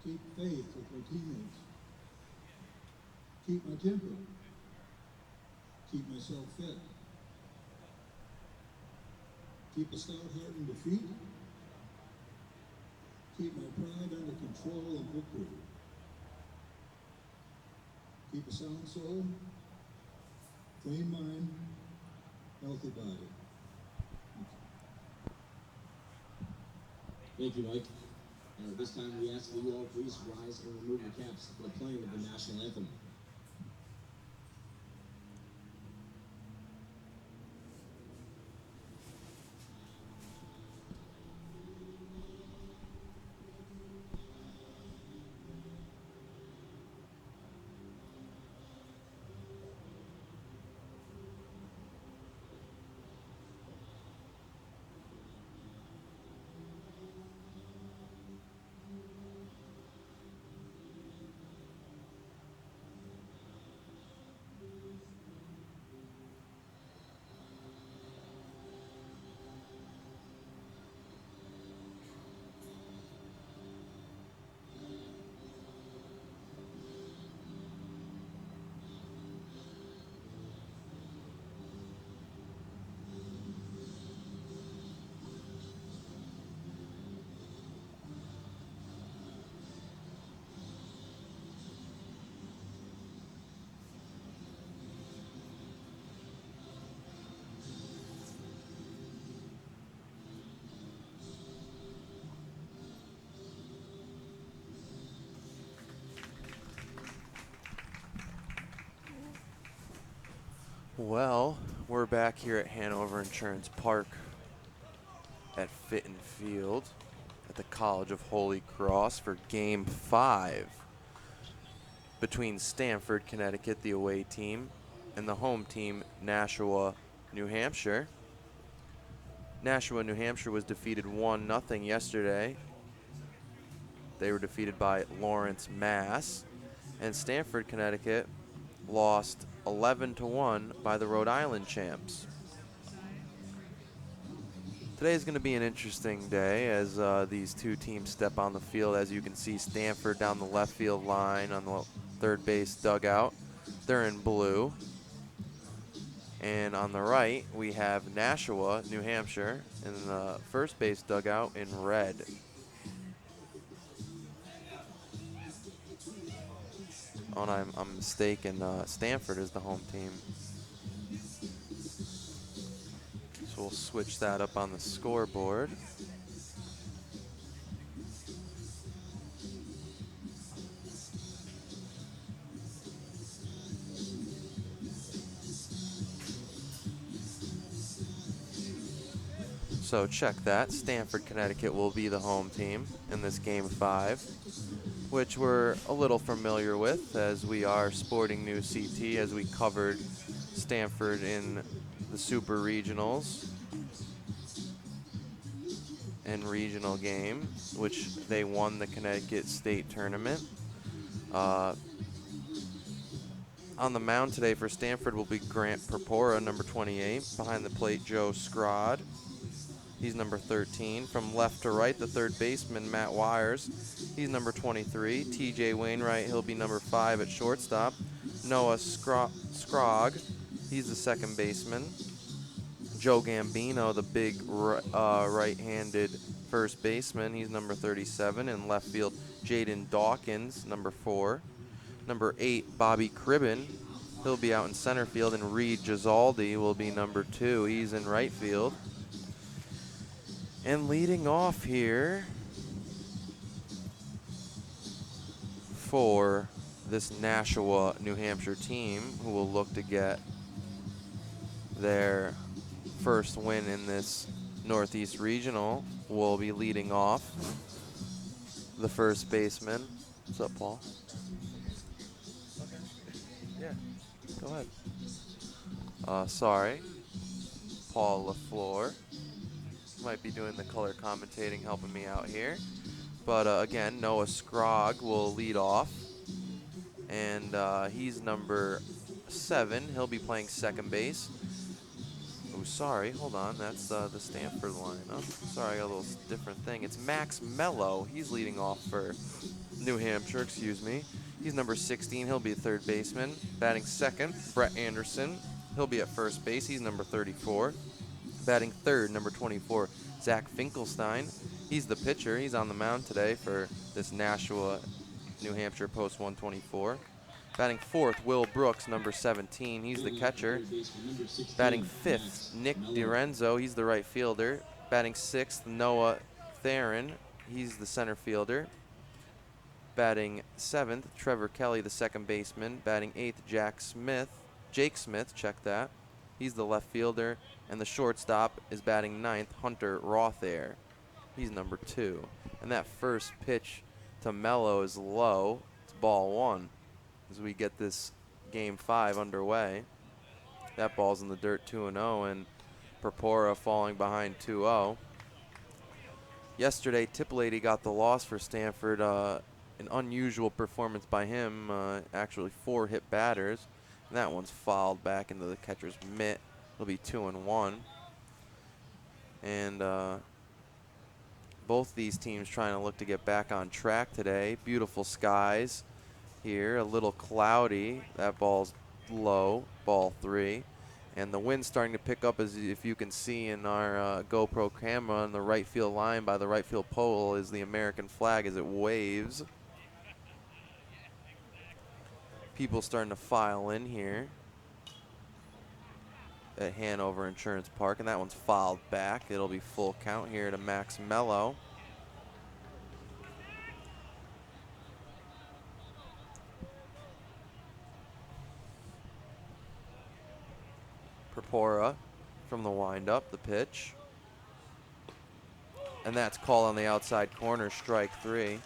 keep faith with my teammates, keep my temper, keep myself fit, keep a stout heart in defeat, keep my pride under control in victory, keep a sound soul, clean mind, healthy body. Thank you, Mike. At this time, we ask that you all please rise and remove your caps for the playing of the national anthem. Well, we're back here at Hanover Insurance Park at Fitton Field at the College of Holy Cross for Game 5 between Stamford, Connecticut, the away team, and the home team, Nashua, New Hampshire. Nashua, New Hampshire was defeated 1-0 yesterday. They were defeated by Lawrence, Mass. And Stamford, Connecticut lost 11-1 by the Rhode Island champs. Today is going to be an interesting day as these two teams step on the field. As you can see, Stamford down the left field line on the third base dugout. They're in blue. And on the right, we have Nashua, New Hampshire, in the first base dugout in red. Oh, and I'm mistaken. Stamford is the home team. So we'll switch that up on the scoreboard. So check that. Stamford, Connecticut will be the home team in this Game 5, which we're a little familiar with as we are Sporting News CT, as we covered Stamford in the Super Regionals and regional game, which they won the Connecticut State Tournament. On the mound today for Stamford will be Grant Purpora, number 28. Behind the plate, Joe Scrod. He's number 13. From left to right, the third baseman, Matt Wires. He's number 23. TJ Wainwright, he'll be number 5 at shortstop. Noah Scrogg, he's the second baseman. Joe Gambino, the big right-handed first baseman, he's number 37. In left field, Jaden Dawkins, number 4. Number 8, Bobby Cribben, he'll be out in center field. And Reed Gisaldi will be number 2. He's in right field. And leading off here for this Nashua, New Hampshire team, who will look to get their first win in this Northeast Regional, will be leading off the first baseman. What's up, Paul? Okay. Yeah, go ahead. Sorry. Paul LaFleur might be doing the color commentating, helping me out here. But again, Noah Scrogg will lead off. And he's number 7. He'll be playing second base. Oh, sorry. Hold on. That's the Stamford lineup. Sorry, I got a little different thing. It's Max Mello. He's leading off for New Hampshire, excuse me. He's number 16. He'll be a third baseman. Batting second, Brett Anderson. He'll be at first base. He's number 34. Batting third, number 24, Zach Finkelstein. He's the pitcher. He's on the mound today for this Nashua, New Hampshire Post 124. Batting fourth, Will Brooks, number 17. He's the catcher. Batting fifth, Nick DiRenzo. He's the right fielder. Batting sixth, Noah Theron. He's the center fielder. Batting seventh, Trevor Kelly, the second baseman. Batting eighth, Jake Smith, check that. He's the left fielder. And the shortstop is batting ninth, Hunter Rothair. He's number 2. And that first pitch to Mello is low. It's ball 1 as we get this game 5 underway. That ball's in the dirt 2-0, and Purpura falling behind 2-0. Yesterday, Tiplady got the loss for Stamford. An unusual performance by him, actually 4 hit batters. And that one's fouled back into the catcher's mitt. It'll be 2-1. And both these teams trying to look to get back on track today. Beautiful skies here, a little cloudy. That ball's low, ball 3. And the wind's starting to pick up, as if you can see in our GoPro camera on the right field line by the right field pole is the American flag as it waves. People starting to file in here at Hanover Insurance Park, and that one's fouled back. It'll be full count here to Max Mello. Purpura from the windup, the pitch. And that's called on the outside corner, strike 3.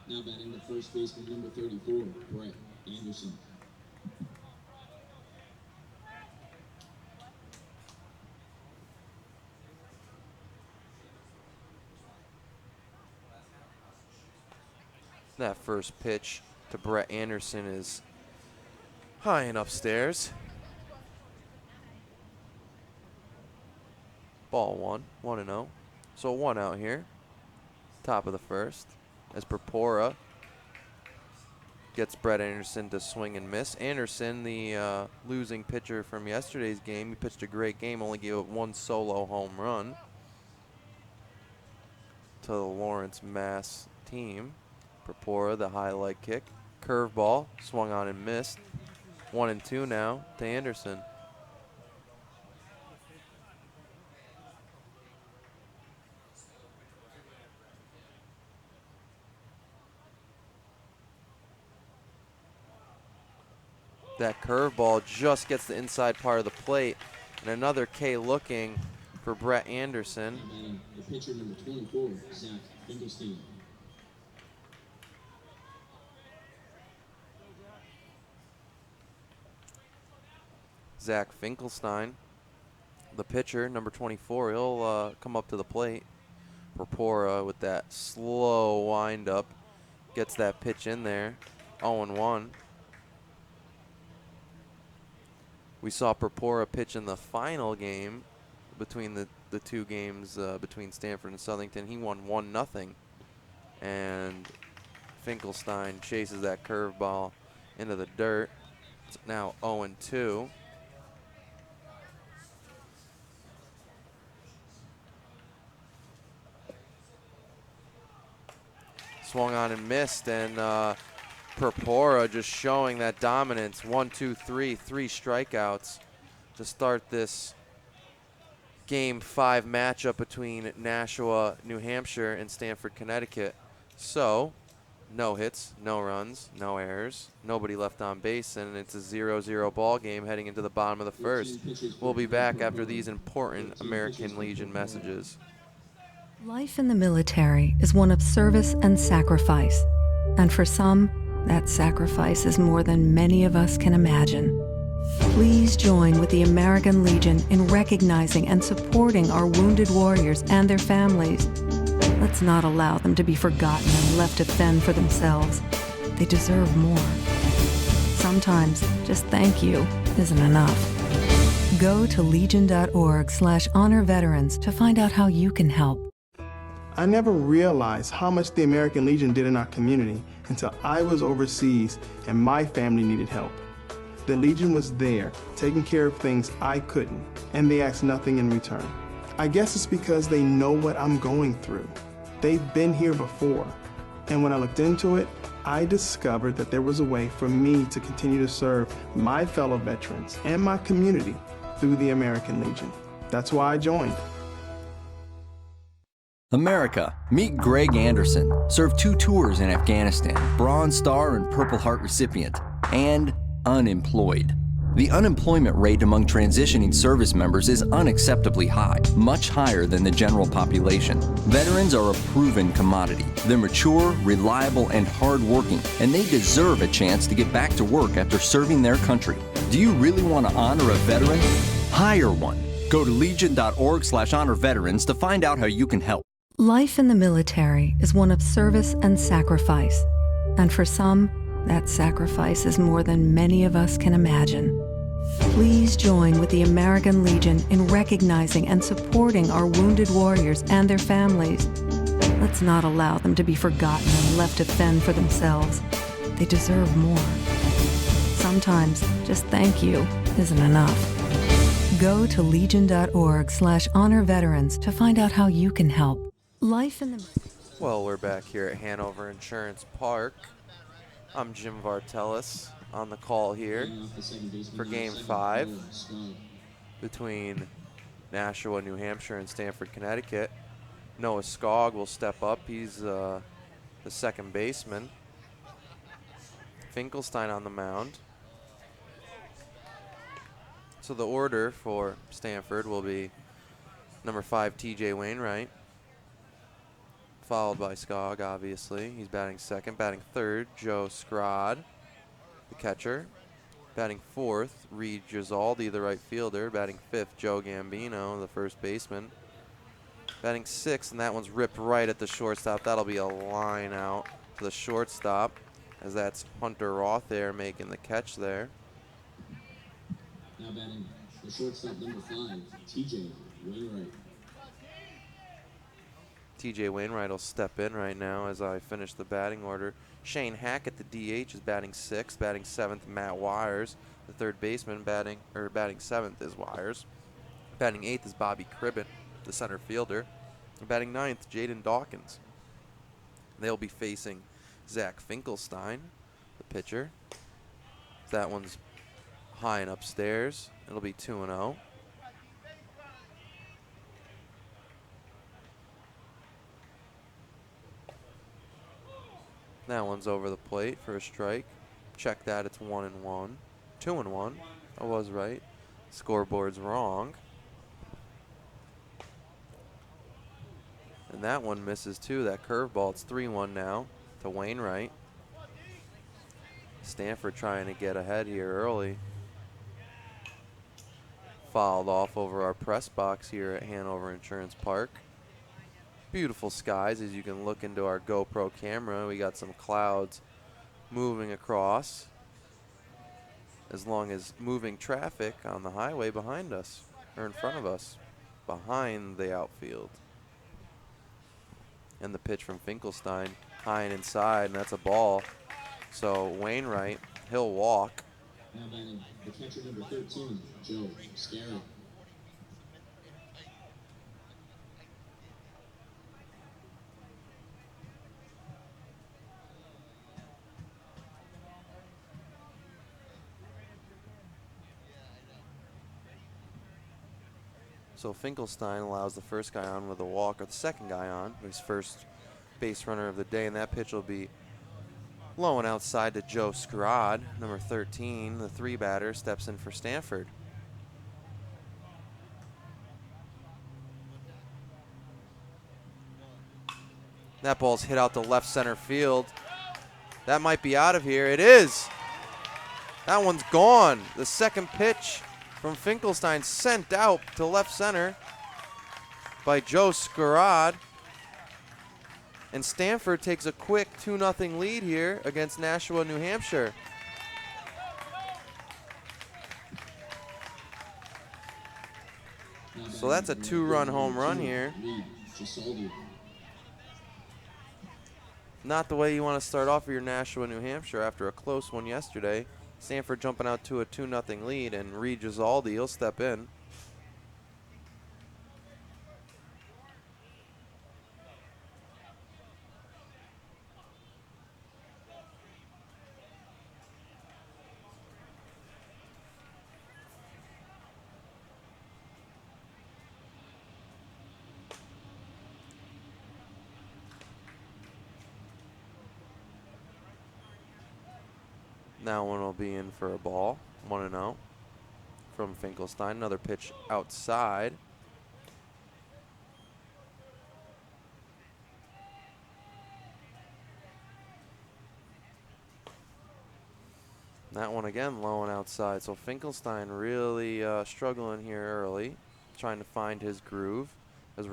Now batting the first baseman, number 34, Brett Anderson. That first pitch to Brett Anderson is high and upstairs. Ball 1, 1-0. So 1 out here. Top of the first. As Purpura gets Brett Anderson to swing and miss. Anderson, the losing pitcher from yesterday's game, he pitched a great game, only gave up 1 solo home run to the Lawrence, Mass team. Purpura, the highlight kick. Curveball, swung on and missed. 1-2 now to Anderson. That curveball just gets the inside part of the plate. And another K looking for Brett Anderson. And the pitcher, number 24, Zach Finkelstein. Zach Finkelstein, the pitcher, number 24, he'll come up to the plate. Purpura with that slow windup gets that pitch in there. 0-1. We saw Purpura pitch in the final game between the two games between Stamford and Southington. He won 1-0. And Finkelstein chases that curveball into the dirt. It's now 0-2. Swung on and missed, and Purpura just showing that dominance. 1, 2, 3 strikeouts to start this Game 5 matchup between Nashua, New Hampshire, and Stamford, Connecticut. So, no hits, no runs, no errors, nobody left on base, and it's a 0-0 ball game heading into the bottom of the first. We'll be back after these important American Legion messages. Life in the military is one of service and sacrifice, and for some, that sacrifice is more than many of us can imagine. Please join with the American Legion in recognizing and supporting our wounded warriors and their families. Let's not allow them to be forgotten and left to fend for themselves. They deserve more. Sometimes just thank you isn't enough. Go to legion.org/honor veterans to find out how you can help. I never realized how much the American Legion did in our community until I was overseas and my family needed help. The Legion was there, taking care of things I couldn't, and they asked nothing in return. I guess it's because they know what I'm going through. They've been here before, and when I looked into it, I discovered that there was a way for me to continue to serve my fellow veterans and my community through the American Legion. That's why I joined. America, meet Greg Anderson, served 2 tours in Afghanistan, Bronze Star and Purple Heart recipient, and unemployed. The unemployment rate among transitioning service members is unacceptably high, much higher than the general population. Veterans are a proven commodity. They're mature, reliable, and hardworking, and they deserve a chance to get back to work after serving their country. Do you really want to honor a veteran? Hire one. Go to legion.org/honor veterans to find out how you can help. Life in the military is one of service and sacrifice. And for some, that sacrifice is more than many of us can imagine. Please join with the American Legion in recognizing and supporting our wounded warriors and their families. Let's not allow them to be forgotten and left to fend for themselves. They deserve more. Sometimes just thank you isn't enough. Go to legion.org/honor veterans to find out how you can help. Life in the... Well, we're back here at Hanover Insurance Park. I'm Jim Vartelis on the call here for Game 5 between Nashua, New Hampshire, and Stamford, Connecticut. Noah Skog will step up. He's the second baseman. Finkelstein on the mound. So the order for Stamford will be number 5, TJ Wainwright, followed by Skog, obviously. He's batting second. Batting third, Joe Scrod, the catcher. Batting fourth, Reed Gisaldi, the right fielder. Batting fifth, Joe Gambino, the first baseman. Batting sixth, and that one's ripped right at the shortstop. That'll be a line out to the shortstop, as that's Hunter Roth there making the catch there. Now batting the shortstop, number 5, TJ Wainwright. TJ Wainwright will step in right now as I finish the batting order. Shane Hackett, the DH, is batting sixth. Batting seventh, Matt Wires, the third baseman. Batting seventh is Wires. Batting eighth is Bobby Cribbin, the center fielder. And batting ninth, Jaden Dawkins. They'll be facing Zach Finkelstein, the pitcher. That one's high and upstairs. It'll be 2-0. That one's over the plate for a strike. Check that, it's 1-1. 2-1. I was right. Scoreboard's wrong. And that one misses too, that curveball. It's 3-1 now to Wainwright. Stamford trying to get ahead here early. Fouled off over our press box here at Hanover Insurance Park. Beautiful skies as you can look into our GoPro camera. We got some clouds moving across, as long as moving traffic on the highway behind us, or in front of us, behind the outfield. And the pitch from Finkelstein, high and inside, and that's a ball. So Wainwright, he'll walk. Now batting the catcher, number 13, Joe Scary. So Finkelstein allows the first guy on with a walk, or the second guy on, his first base runner of the day, and that pitch will be low and outside to Joe Scrod, number 13, the 3-batter, steps in for Stamford. That ball's hit out to left center field. That might be out of here. It is. That one's gone. The second pitch from Finkelstein sent out to left center by Joe Scrod. And Stamford takes a quick 2-0 lead here against Nashua, New Hampshire. So that's a 2-run home run here. Not the way you want to start off your Nashua, New Hampshire after a close one yesterday. Stamford jumping out to a 2-0 lead, and Reed Gisaldi, he'll step in. Now one will be in for a ball, 1-0 from Finkelstein. Another pitch outside. That one again low and outside. So Finkelstein really struggling here early, trying to find his groove as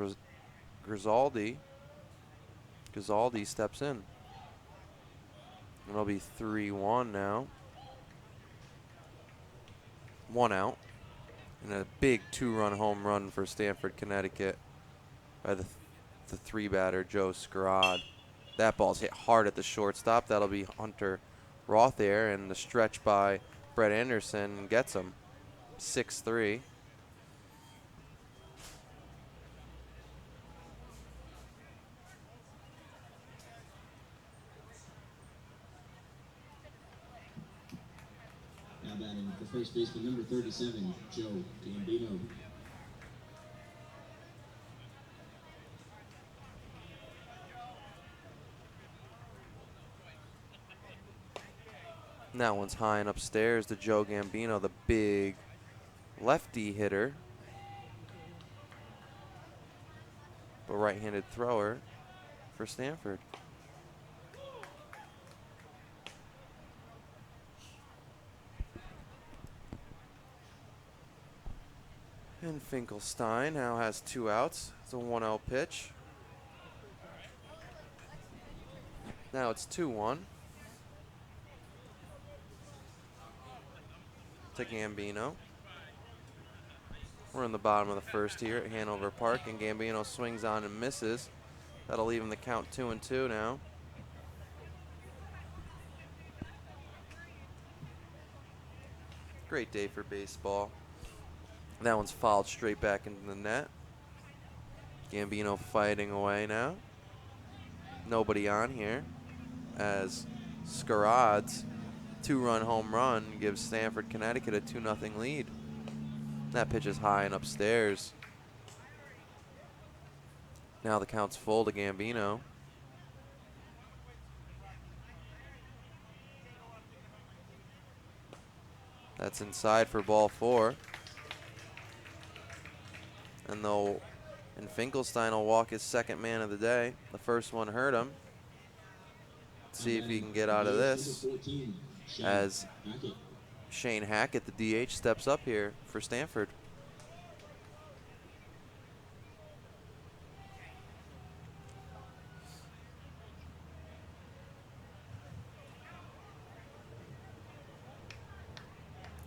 Gisaldi steps in. It'll be 3-1 now. 1 out. And a big 2-run home run for Stamford, Connecticut by the 3-batter, Joe Scrod. That ball's hit hard at the shortstop. That'll be Hunter Rothair, and the stretch by Brett Anderson gets him. 6-3. Now batting for first baseman number 37, Joe Gambino. That one's high and upstairs to Joe Gambino, the big lefty hitter, but right-handed thrower for Stamford. And Finkelstein now has 2 outs. It's a 1-0 pitch. Now it's 2-1. To Gambino. We're in the bottom of the first here at Hanover Park, and Gambino swings on and misses. That'll leave him the count 2-2 now. Great day for baseball. That one's fouled straight back into the net. Gambino fighting away now. Nobody on here as Scarod's 2-run home run gives Stamford, Connecticut a 2-0 lead. That pitch is high and upstairs. Now the count's full to Gambino. That's inside for ball 4. And Finkelstein will walk his second man of the day. The first one hurt him. Let's see if he can get out of this as Shane Hackett, the DH, steps up here for Stamford.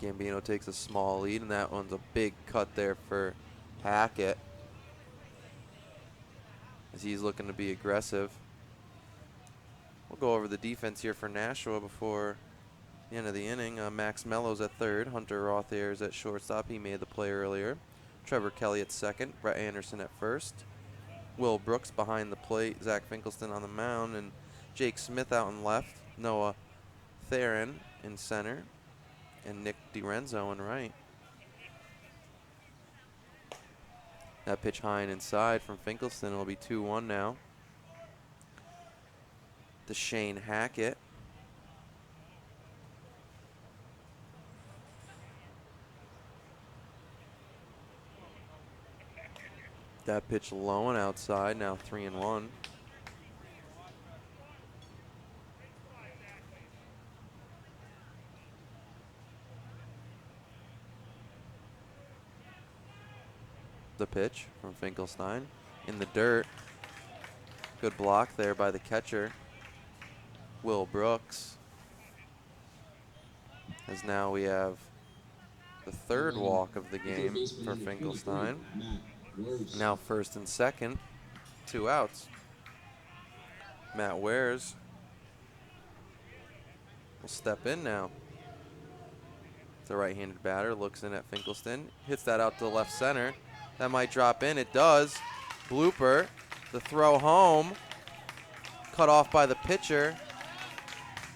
Gambino takes a small lead, and that one's a big cut there for Hackett as he's looking to be aggressive. We'll go over the defense here for Nashua before the end of the inning. Max Mello's at third. Hunter Rothair is at shortstop. He made the play earlier. Trevor Kelly at second. Brett Anderson at first. Will Brooks behind the plate. Zach Finkelstein on the mound. And Jake Smith out in left. Noah Theron in center. And Nick DiRenzo in right. That pitch high and inside from Finkelstein. It'll be 2-1 now. To Shane Hackett. That pitch low and outside, now 3-1. The pitch from Finkelstein in the dirt. Good block there by the catcher, Will Brooks. As now we have the third walk of the game for Finkelstein. Now first and second, 2 outs. Matt Wares will step in now. The right-handed batter looks in at Finkelstein, hits that out to the left center. That might drop in. It does. Blooper. The throw home. Cut off by the pitcher.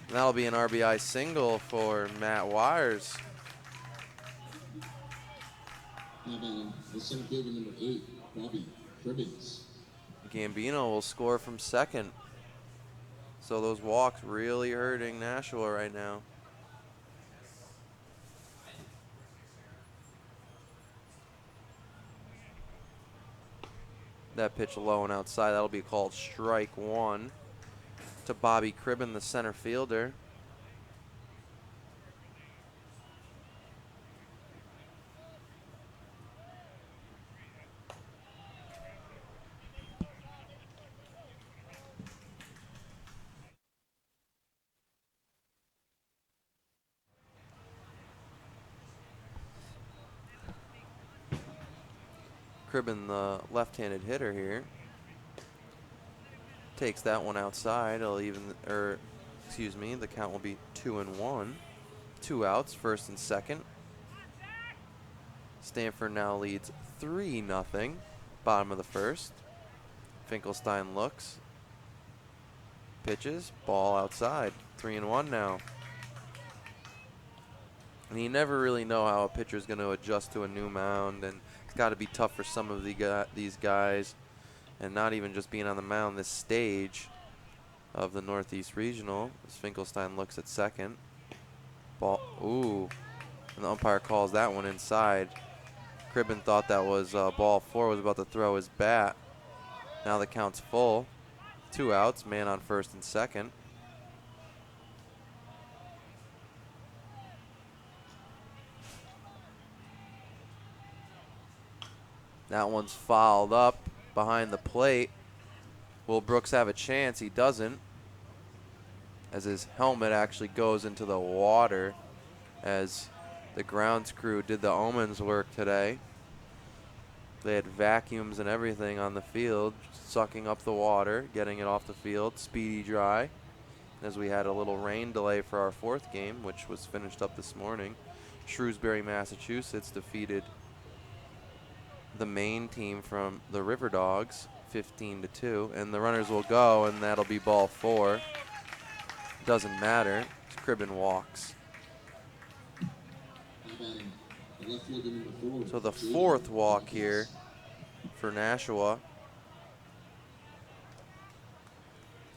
And that'll be an RBI single for Matt Wires. Now batting the center fielder, number 8, Bobby Cribbins. Gambino will score from second. So those walks really hurting Nashua right now. That pitch low and outside. That'll be called strike 1 to Bobby Cribbin, the center fielder. Cribbin, the left-handed hitter here, takes that one outside. The count will be 2-1. 2 outs, first and second. Stamford now leads 3-0. Bottom of the first. Finkelstein looks, pitches, ball outside. 3-1 now. And you never really know how a pitcher's going to adjust to a new mound, and it's got to be tough for some of these guys, and not even just being on the mound this stage of the Northeast Regional. As Finkelstein looks at second. Ball, ooh, and the umpire calls that one inside. Cribbin thought that was ball 4, was about to throw his bat. Now the count's full. 2 outs, man on first and second. That one's fouled up behind the plate. Will Brooks have a chance? He doesn't, as his helmet actually goes into the water as the grounds crew did the omens work today. They had vacuums and everything on the field, sucking up the water, getting it off the field, speedy dry, as we had a little rain delay for our 4th game, which was finished up this morning. Shrewsbury, Massachusetts defeated the main team from the River Dogs 15-2, and the runners will go, and that'll be ball 4. Doesn't matter. Cribbin walks. So the 4th walk here for Nashua.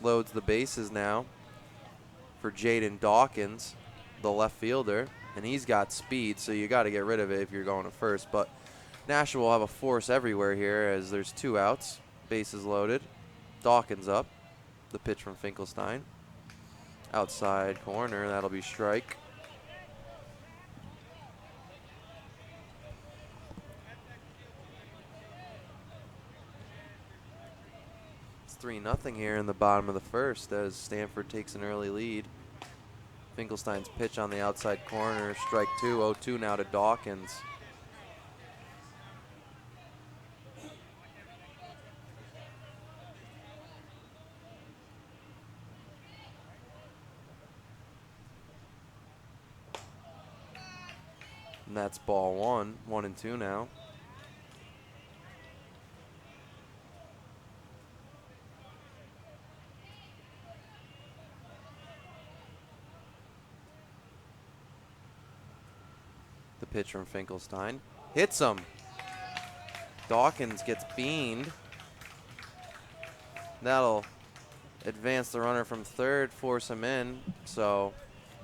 Loads the bases now for Jaden Dawkins, the left fielder, and he's got speed, so you got to get rid of it if you're going to first. But Nashua will have a force everywhere here as there's 2 outs, bases loaded. Dawkins up, the pitch from Finkelstein. Outside corner, that'll be strike. It's 3-0 here in the bottom of the first as Stamford takes an early lead. Finkelstein's pitch on the outside corner, strike 2, 0-2 now to Dawkins. And that's ball 1, 1-2 now. The pitch from Finkelstein hits him. Dawkins gets beaned. That'll advance the runner from third, force him in. So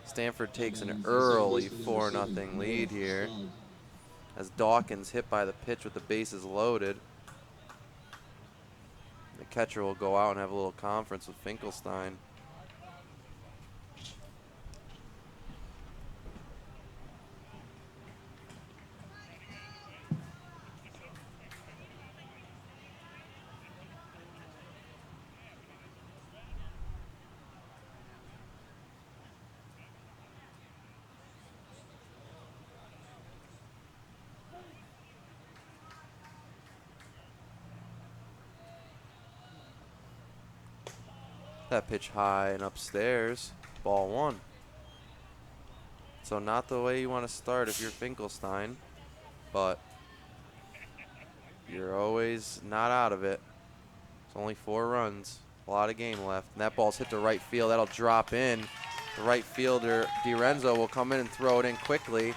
Stamford takes an early 4-0 lead here as Dawkins hit by the pitch with the bases loaded. The catcher will go out and have a little conference with Finkelstein. That pitch high and upstairs. Ball 1. So not the way you want to start if you're Finkelstein, but you're always not out of it. It's only 4 runs. A lot of game left. And that ball's hit to right field. That'll drop in. The right fielder, DiRenzo, will come in and throw it in quickly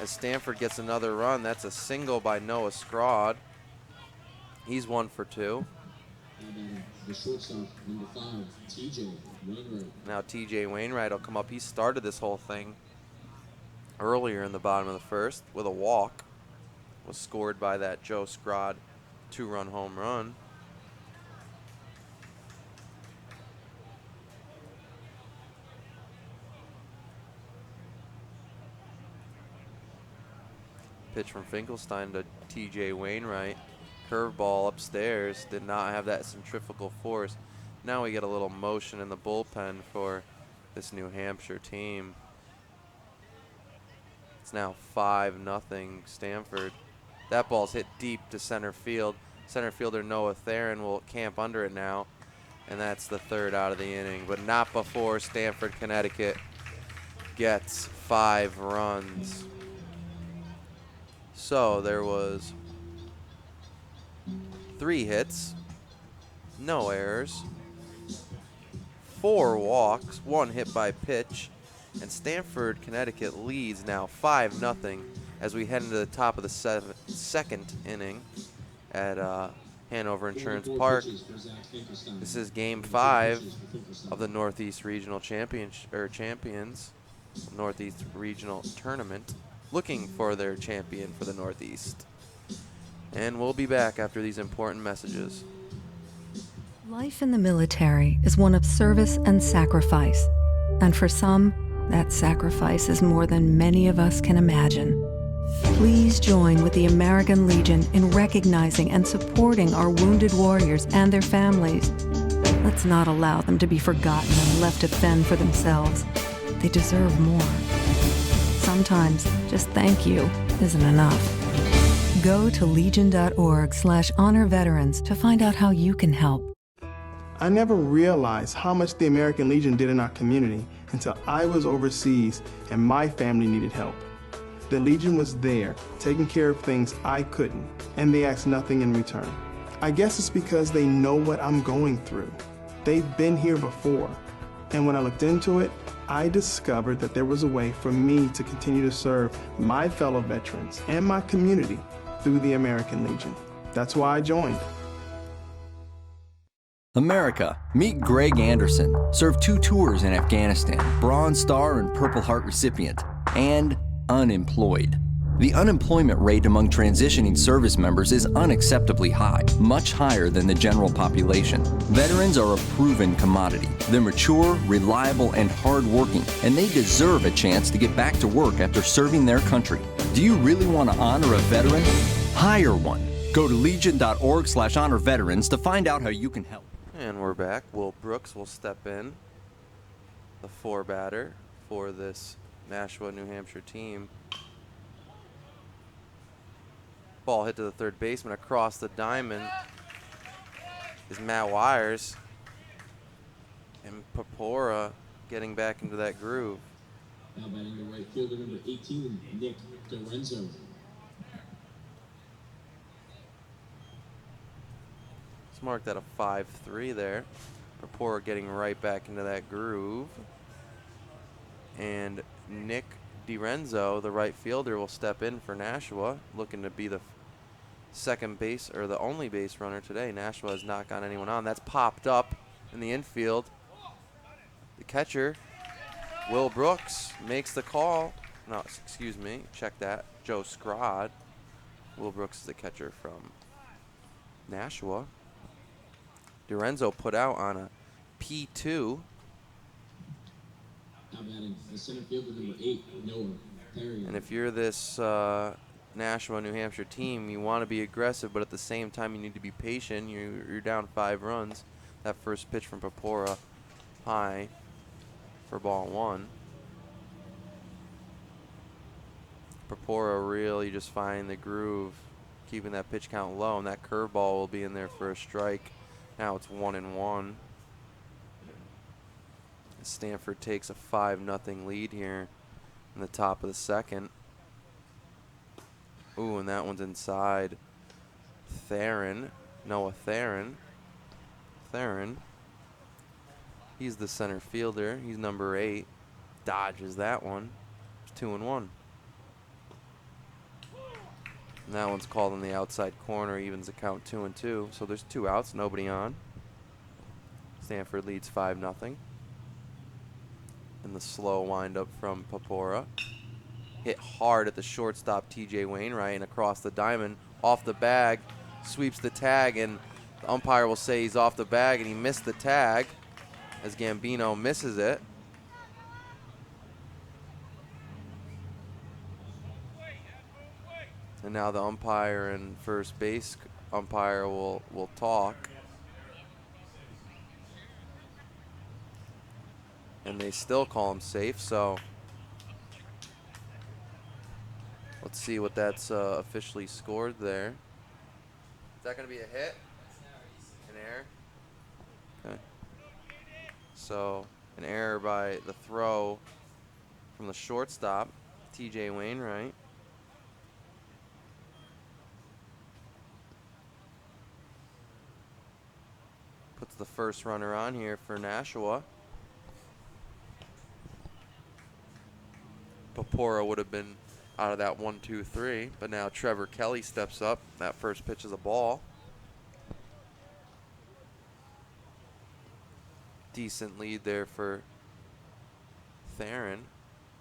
as Stamford gets another run. That's a single by Noah Scrod. He's 1 for 2. And the shortstop, number 5, TJ Wainwright. Now TJ Wainwright will come up. He started this whole thing earlier in the bottom of the first with a walk. Was scored by that Joe Scrod 2-run home run. Pitch from Finkelstein to TJ Wainwright. Curveball upstairs. Did not have that centrifugal force. Now we get a little motion in the bullpen for this New Hampshire team. It's now 5-0 Stamford. That ball's hit deep to center field. Center fielder Noah Theron will camp under it now. And that's the 3rd out of the inning. But not before Stamford, Connecticut gets 5 runs. So there was 3 hits, no errors, 4 walks, 1 hit by pitch, and Stamford, Connecticut leads now 5-0 as we head into the top of the 2nd inning at Hanover Insurance Park. This is Game 5 of the Northeast Regional champions, Northeast Regional Tournament, looking for their champion for the Northeast. And we'll be back after these important messages. Life in the military is one of service and sacrifice. And for some, that sacrifice is more than many of us can imagine. Please join with the American Legion in recognizing and supporting our wounded warriors and their families. Let's not allow them to be forgotten and left to fend for themselves. They deserve more. Sometimes just thank you isn't enough. Go to legion.org/honor veterans to find out how you can help. I never realized how much the American Legion did in our community until I was overseas and my family needed help. The Legion was there, taking care of things I couldn't, and they asked nothing in return. I guess it's because they know what I'm going through. They've been here before, and when I looked into it, I discovered that there was a way for me to continue to serve my fellow veterans and my community through the American Legion. That's why I joined. America, meet Greg Anderson. Served 2 tours in Afghanistan, Bronze Star and Purple Heart recipient, and unemployed. The unemployment rate among transitioning service members is unacceptably high, much higher than the general population. Veterans are a proven commodity. They're mature, reliable, and hardworking, and they deserve a chance to get back to work after serving their country. Do you really want to honor a veteran? Hire one. Go to legion.org/honor veterans to find out how you can help. And we're back. Will Brooks will step in, the 4-batter for this Nashua, New Hampshire team. Ball hit to the 3rd baseman across the diamond is Matt Wires. And Papora getting back into that groove. Now batting the right fielder, number 18, Nick DiRenzo. It's marked at a 5-3 there. Papora getting right back into that groove. And Nick DiRenzo, the right fielder, will step in for Nashua, looking to be the second base or the only base runner today. Nashua has not got anyone on. That's popped up in the infield. The catcher, Will Brooks, makes the call. No, excuse me. Check that. Joe Scrod. Will Brooks is the catcher from Nashua. DiRenzo put out on a P2. Now batting the center fielder, number 8, Noah Perry. And if you're this Nashua, New Hampshire team, you want to be aggressive, but at the same time you need to be patient. You're down 5 runs. That first pitch from Papora high for ball 1. Papora really just finding the groove, keeping that pitch count low, and that curveball will be in there for a strike. Now it's 1-1. Stamford takes a 5-0 lead here in the top of the second. Ooh, and that one's inside. Noah Theron. He's the center fielder. He's number 8. Dodges that one. It's 2-1. And that one's called on the outside corner, evens the count 2-2. So there's 2 outs, nobody on. Stamford leads 5-0. And the slow windup from Popora. Hit hard at the shortstop, TJ Wainwright, and across the diamond, off the bag, sweeps the tag, and the umpire will say he's off the bag, and he missed the tag as Gambino misses it. And now the umpire and first base umpire will talk. And they still call him safe, so let's see what that's officially scored there. Is that going to be a hit? An error? Okay. So an error by the throw from the shortstop, TJ Wainwright. Puts the first runner on here for Nashua. Popora would have been out of that 1-2-3, but now Trevor Kelly steps up. That first pitch is a ball. Decent lead there for Theron.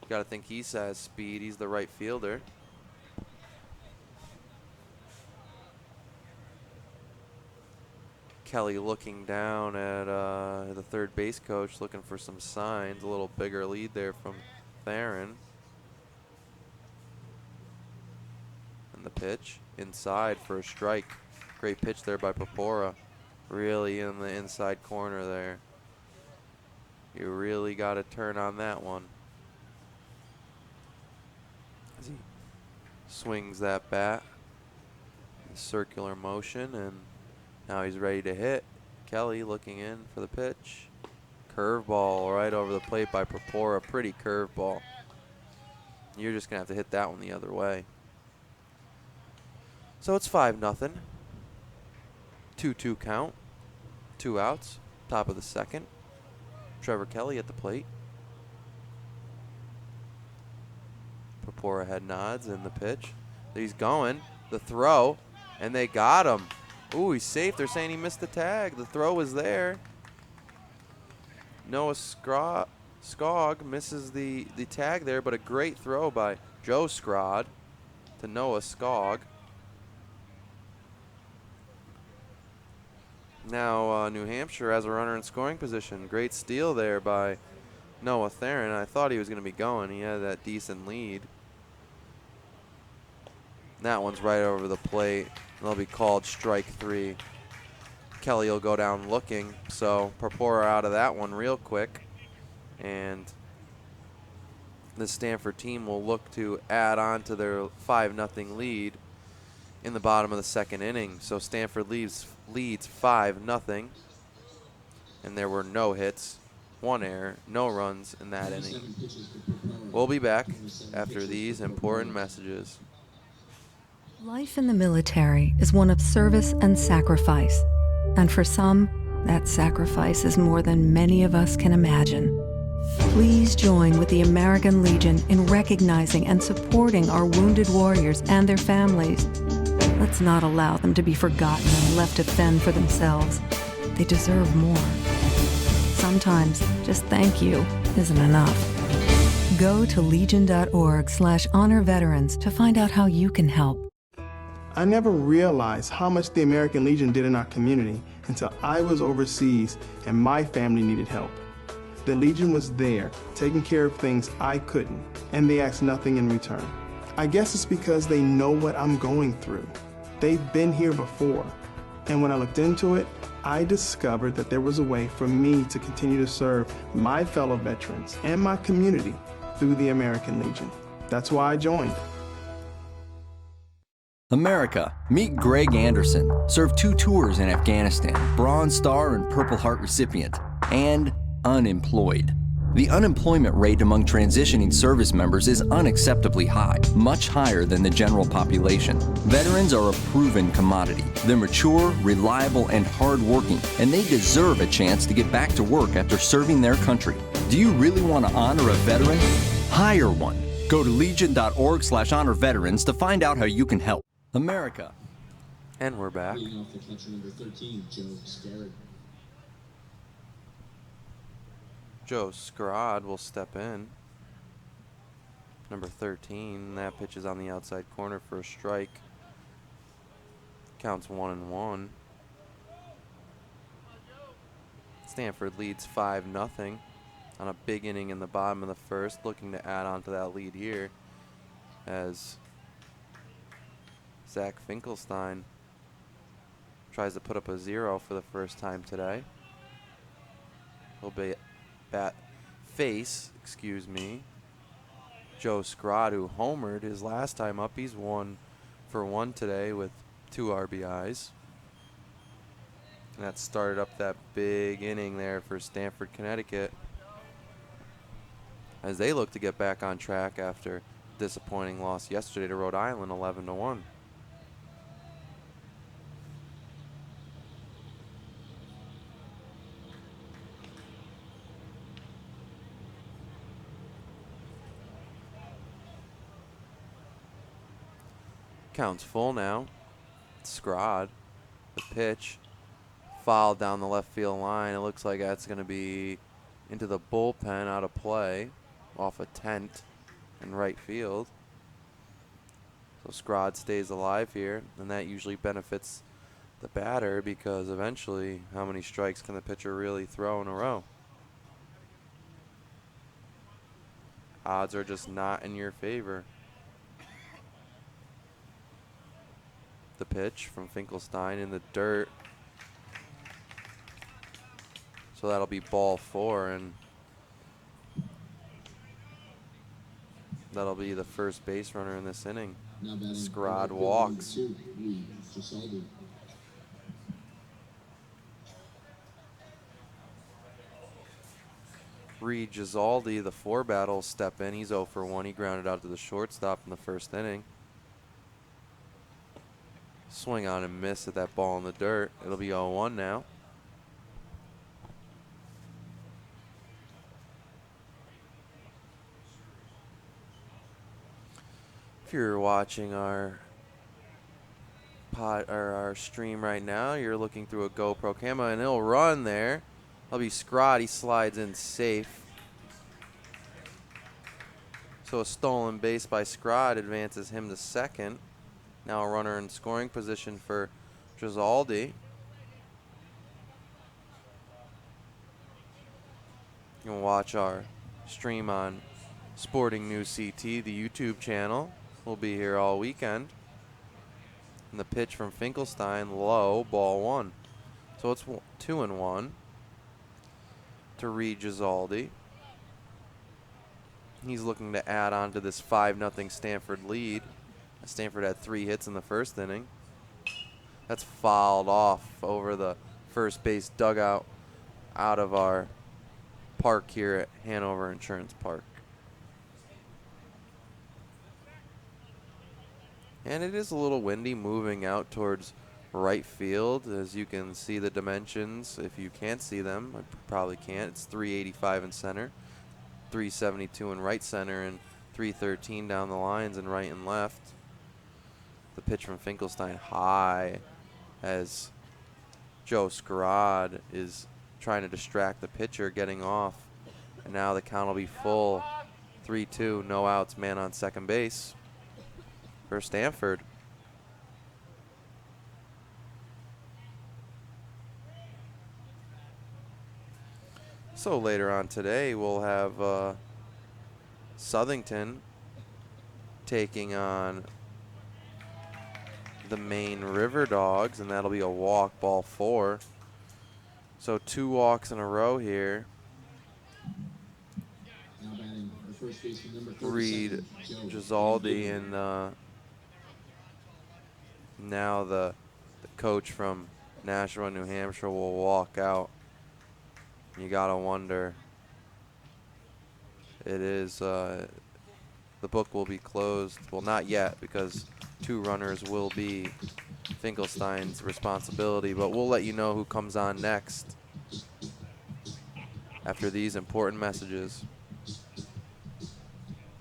Got to think he has speed. He's the right fielder. Kelly looking down at the third base coach, looking for some signs. A little bigger lead there from Theron. And the pitch inside for a strike. Great pitch there by Popora. Really in the inside corner there. You really got to turn on that one. As he swings that bat in circular motion, and now he's ready to hit. Kelly looking in for the pitch. Curveball right over the plate by Popora. Pretty curveball. You're just going to have to hit that one the other way. So it's 5-0. 2-2 count. 2 outs. Top of the second. Trevor Kelly at the plate. Popora head nods in the pitch. He's going. The throw. And they got him. Ooh, he's safe. They're saying he missed the tag. The throw was there. Noah Skog misses the tag there, but a great throw by Joe Scrod to Noah Skog. Now New Hampshire has a runner in scoring position. Great steal there by Noah Theron. I thought he was going to be going. He had that decent lead. That one's right over the plate. They'll be called strike 3. Kelly will go down looking. So Popora out of that one real quick. And the Stamford team will look to add on to their 5-0 lead in the bottom of the second inning. So Stamford leads 5-0. And there were no hits, 1 error, no runs in that inning. We'll be back after these important messages. Life in the military is one of service and sacrifice. And for some, that sacrifice is more than many of us can imagine. Please join with the American Legion in recognizing and supporting our wounded warriors and their families. Let's not allow them to be forgotten and left to fend for themselves. They deserve more. Sometimes just thank you isn't enough. Go to legion.org/honor veterans to find out how you can help. I never realized how much the American Legion did in our community until I was overseas and my family needed help. The Legion was there, taking care of things I couldn't, and they asked nothing in return. I guess it's because they know what I'm going through. They've been here before. And when I looked into it, I discovered that there was a way for me to continue to serve my fellow veterans and my community through the American Legion. That's why I joined. America, meet Greg Anderson. Served 2 tours in Afghanistan, Bronze Star and Purple Heart recipient, and unemployed. The unemployment rate among transitioning service members is unacceptably high, much higher than the general population. Veterans are a proven commodity. They're mature, reliable, and hardworking, and they deserve a chance to get back to work after serving their country. Do you really want to honor a veteran? Hire one. Go to legion.org/honor veterans to find out how you can help. America. And we're back. Leading off the catcher, number 13, Joe Scarrett. Joe Scrod will step in. Number 13. That pitch is on the outside corner for a strike. Counts 1-1. Stamford leads 5-0 on a big inning in the bottom of the first, looking to add on to that lead here as Zach Finkelstein tries to put up a 0 for the first time today. He'll be Joe Scrod, who homered his last time up. He's 1 for 1 today with 2 RBIs. And that started up that big inning there for Stamford, Connecticut, as they look to get back on track after a disappointing loss yesterday to Rhode Island, 11-1. Counts full now. Scrod, the pitch, fouled down the left field line. It looks like that's going to be into the bullpen, out of play, off a tent in right field. So Scrod stays alive here, and that usually benefits the batter because eventually, how many strikes can the pitcher really throw in a row? Odds are just not in your favor. The pitch from Finkelstein in the dirt. So that'll be ball 4, and that'll be the first base runner in this inning. Scrod walks. Reed Gisaldi, the 4 battle, step in. He's 0 for 1. He grounded out to the shortstop in the first inning. Swing on and miss at that ball in the dirt. It'll be 0-1 now. If you're watching our our stream right now, you're looking through a GoPro camera, and he'll run there. That'll be Scrod. He slides in safe. So a stolen base by Scrod advances him to second. Now a runner in scoring position for Gisaldi. You can watch our stream on Sporting News CT, the YouTube channel. We'll be here all weekend. And the pitch from Finkelstein, low, ball 1. So it's 2-1 to Reed Gisaldi. He's looking to add on to this 5-0 Stamford lead. Stamford had 3 hits in the first inning. That's fouled off over the first base dugout out of our park here at Hanover Insurance Park. And it is a little windy, moving out towards right field. As you can see the dimensions, if you can't see them, I probably can't. It's 385 in center, 372 in right center, and 313 down the lines in right and left. The pitch from Finkelstein high as Joe Scrod is trying to distract the pitcher, getting off. And now the count will be full. 3-2, no outs, man on second base for Stamford. So later on today, we'll have Southington taking on the Maine River Dogs, and that'll be a walk, ball 4. So 2 walks in a row here. Now batting the first baseman, number 37, Reed Gisaldi, and now the coach from Nashua, New Hampshire will walk out. You gotta wonder It is, the book will be closed. Well, not yet, because 2 runners will be Finkelstein's responsibility, but we'll let you know who comes on next after these important messages.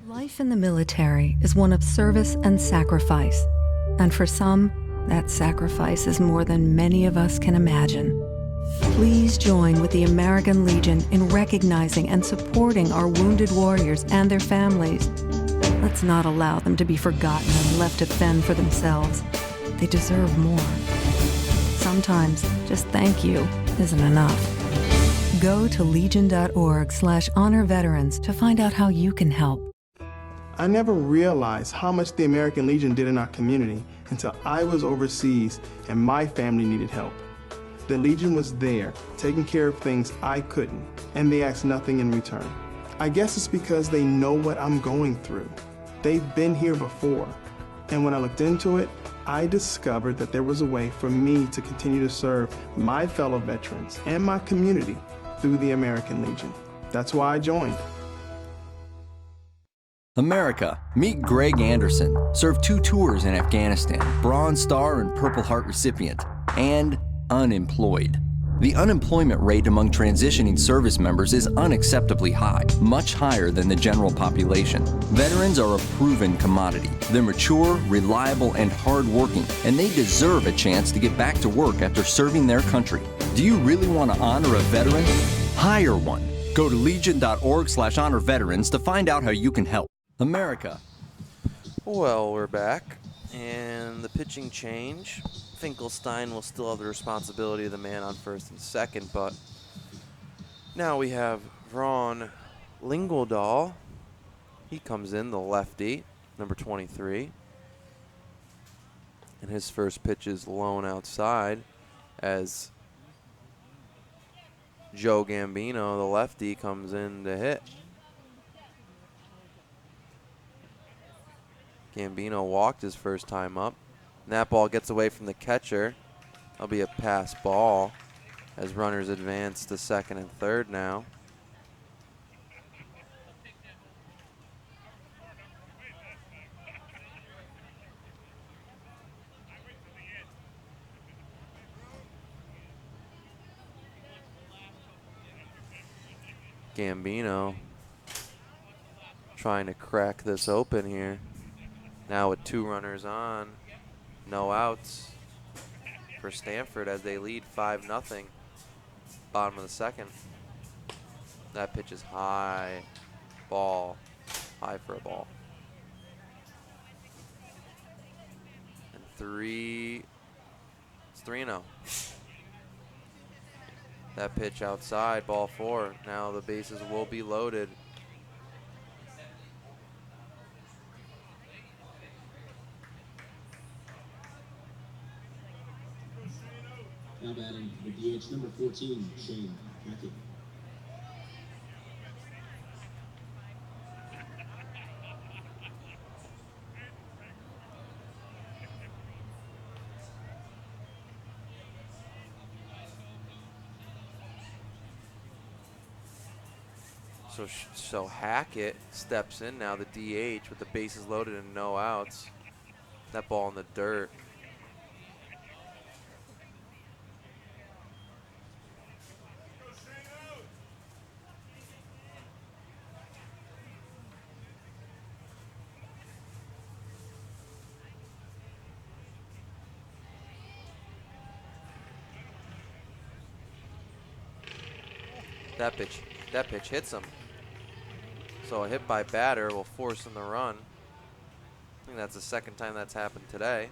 Life in the military is one of service and sacrifice. And for some, that sacrifice is more than many of us can imagine. Please join with the American Legion in recognizing and supporting our wounded warriors and their families. Let's not allow them to be forgotten and left to fend for themselves. They deserve more. Sometimes just thank you isn't enough. Go to legion.org/honor veterans to find out how you can help. I never realized how much the American Legion did in our community until I was overseas and my family needed help. The Legion was there, taking care of things I couldn't, and they asked nothing in return. I guess it's because they know what I'm going through. They've been here before, and when I looked into it, I discovered that there was a way for me to continue to serve my fellow veterans and my community through the American Legion. That's why I joined. America, meet Greg Anderson, served 2 tours in Afghanistan, Bronze Star and Purple Heart recipient, and unemployed. The unemployment rate among transitioning service members is unacceptably high, much higher than the general population. Veterans are a proven commodity. They're mature, reliable, and hardworking, and they deserve a chance to get back to work after serving their country. Do you really want to honor a veteran? Hire one. Go to legion.org/honor veterans to find out how you can help. America. Well, we're back, and the pitching change. Finkelstein will still have the responsibility of the man on first and second, but now we have Ron Lingeldahl. He comes in, the lefty, number 23. And his first pitch is low outside as Joe Gambino, the lefty, comes in to hit. Gambino walked his first time up. And that ball gets away from the catcher. That'll be a pass ball as runners advance to second and third now. Gambino trying to crack this open here. Now with 2 runners on, no outs for Stamford as they lead 5-0. Bottom of the second. That pitch is high. Ball. High for a ball. And 3. It's 3-0. That pitch outside, ball 4. Now the bases will be loaded. Now batting the DH number 14, Shane Hackett. So Hackett steps in now, the DH, with the bases loaded and no outs. That ball in the dirt. That pitch hits him. So a hit by batter will force him to run. I think that's the second time that's happened today.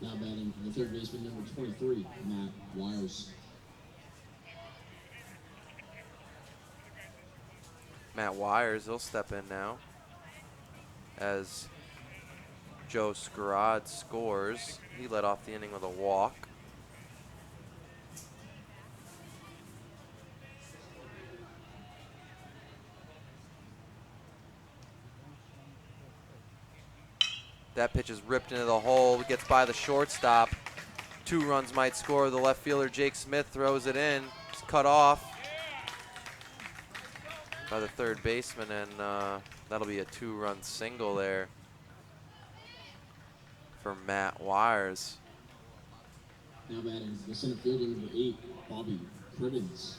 Now batting the third baseman number 23, Matt Wires. Matt Wires, he'll step in now as Joe Scrod scores. He led off the inning with a walk. That pitch is ripped into the hole. Gets by the shortstop. 2 runs might score. The left fielder, Jake Smith, throws it in. cut off by the third baseman, and that'll be a 2-run single there for Matt Wires. Now batting the center fielder, number 8, Bobby Cribbins.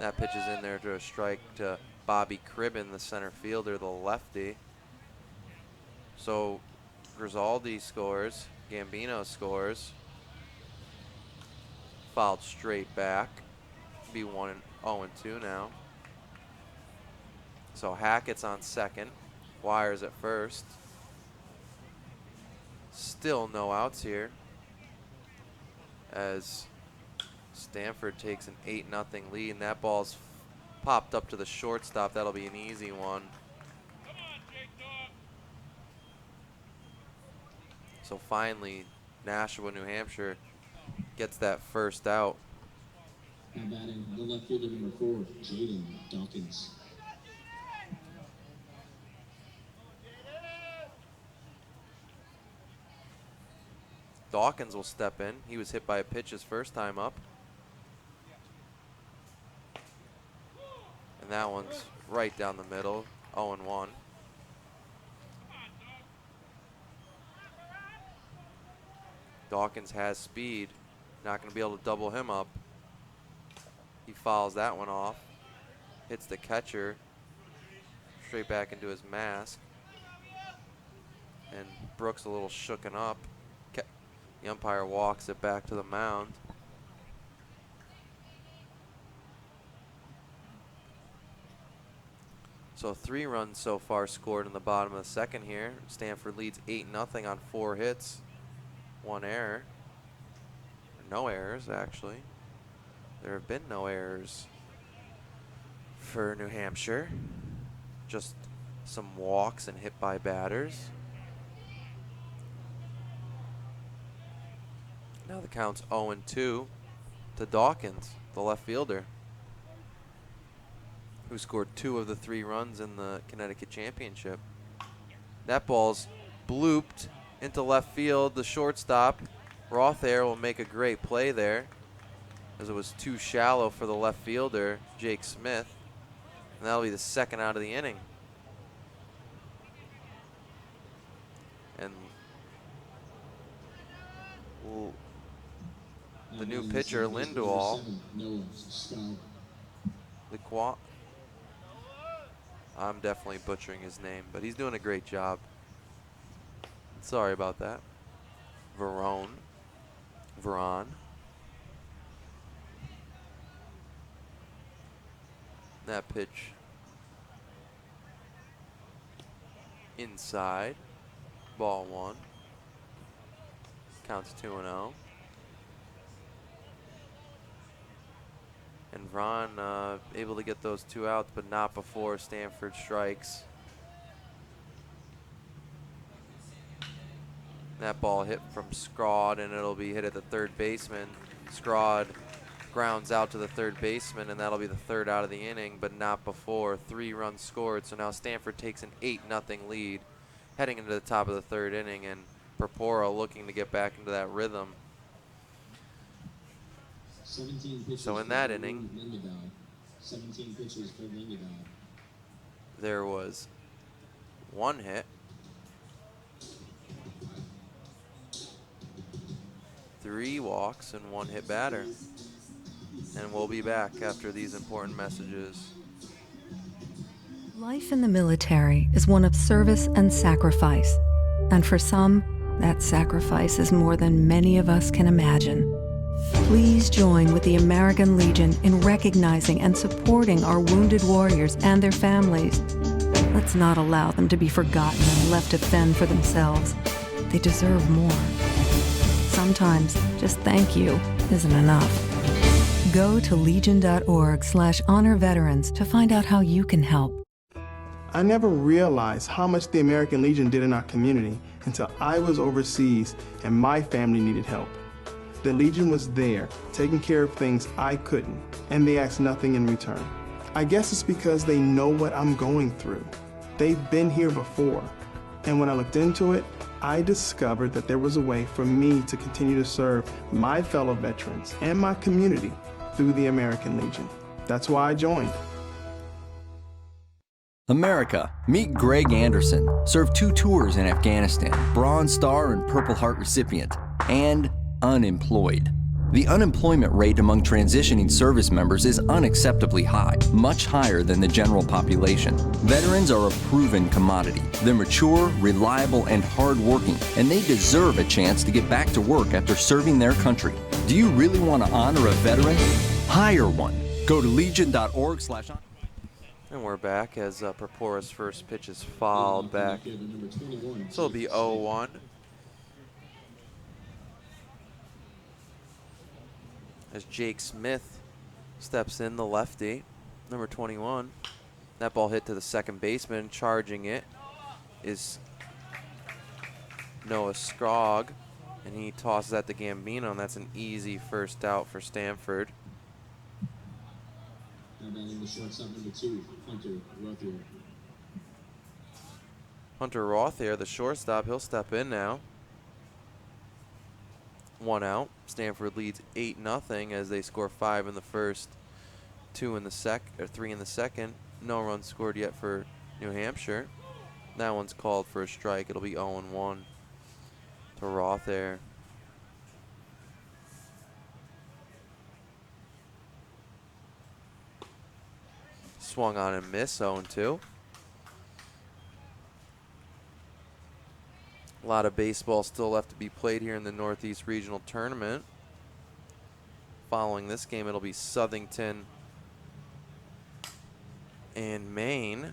That pitch is in there to a strike to Bobby Cribbin, the center fielder, the lefty. So Grisaldi scores, Gambino scores. Fouled straight back. Be 1-0-2 now. So Hackett's on second, Wires at first. Still no outs here as Stamford takes an 8-0 lead, and that ball's popped up to the shortstop. That'll be an easy one. So finally, Nashua, New Hampshire gets that first out. Now batting the left fielder, number 4, Jaden Dawkins. Dawkins will step in. He was hit by a pitch his first time up. And that one's right down the middle, 0-1. Dawkins has speed. Not going to be able to double him up. He fouls that one off. Hits the catcher. Straight back into his mask. And Brooks a little shooken up. The umpire walks it back to the mound. So 3 runs so far scored in the bottom of the second here. Stamford leads 8-0 on 4 hits. 1 error. No errors, actually. There have been no errors for New Hampshire. Just some walks and hit by batters. Now the count's 0-2 to Dawkins, the left fielder, who scored 2 of the 3 runs in the Connecticut Championship. That ball's blooped into left field. The shortstop, Rothair, will make a great play there, as it was too shallow for the left fielder, Jake Smith. And that'll be the second out of the inning. And the new pitcher, Lindahl, I'm definitely butchering his name, but he's doing a great job. Sorry about that. Veron. That pitch inside. Ball 1. Counts 2-0. And Vron able to get those 2 outs, but not before Stamford strikes. That ball hit from Scrod, and it'll be hit at the third baseman. Scrod grounds out to the third baseman, and that'll be the 3rd out of the inning, but not before. 3 runs scored, so now Stamford takes an 8-0 lead heading into the top of the 3rd inning, and Purpura looking to get back into that rhythm. So in that inning, 17 pitches for Lindahl. There was 1 hit, 3 walks, and 1 hit batter. And we'll be back after these important messages. Life in the military is one of service and sacrifice. And for some, that sacrifice is more than many of us can imagine. Please join with the American Legion in recognizing and supporting our wounded warriors and their families. Let's not allow them to be forgotten and left to fend for themselves. They deserve more. Sometimes just thank you isn't enough. Go to legion.org/honor veterans to find out how you can help. I never realized how much the American Legion did in our community until I was overseas and my family needed help. The Legion was there, taking care of things I couldn't, and they asked nothing in return. I guess it's because they know what I'm going through. They've been here before. And when I looked into it, I discovered that there was a way for me to continue to serve my fellow veterans and my community through the American Legion. That's why I joined. America, meet Greg Anderson. Served 2 tours in Afghanistan, Bronze Star and Purple Heart recipient, and unemployed. The unemployment rate among transitioning service members is unacceptably high, much higher than the general population. Veterans are a proven commodity. They're mature, reliable, and hardworking, and they deserve a chance to get back to work after serving their country. Do you really want to honor a veteran? Hire one. Go to legion.org/. And we're back as Purpora's first pitch is fouled back. So it'll be 0-1. As Jake Smith steps in, the lefty, number 21. That ball hit to the second baseman. Charging it is Noah Scrogg, and he tosses that to Gambino, and that's an easy first out for Stamford. Now batting the shortstop number 2, Hunter Rothier. Hunter Rothier, the shortstop, he'll step in now. 1 out. Stamford leads 8-0 as they score 5 in the first, 3 in the second. No runs scored yet for New Hampshire. That one's called for a strike. It'll be 0-1 to Rothier. Swung on and missed, 0-2. A lot of baseball still left to be played here in the Northeast Regional Tournament. Following this game, it'll be Southington and Maine.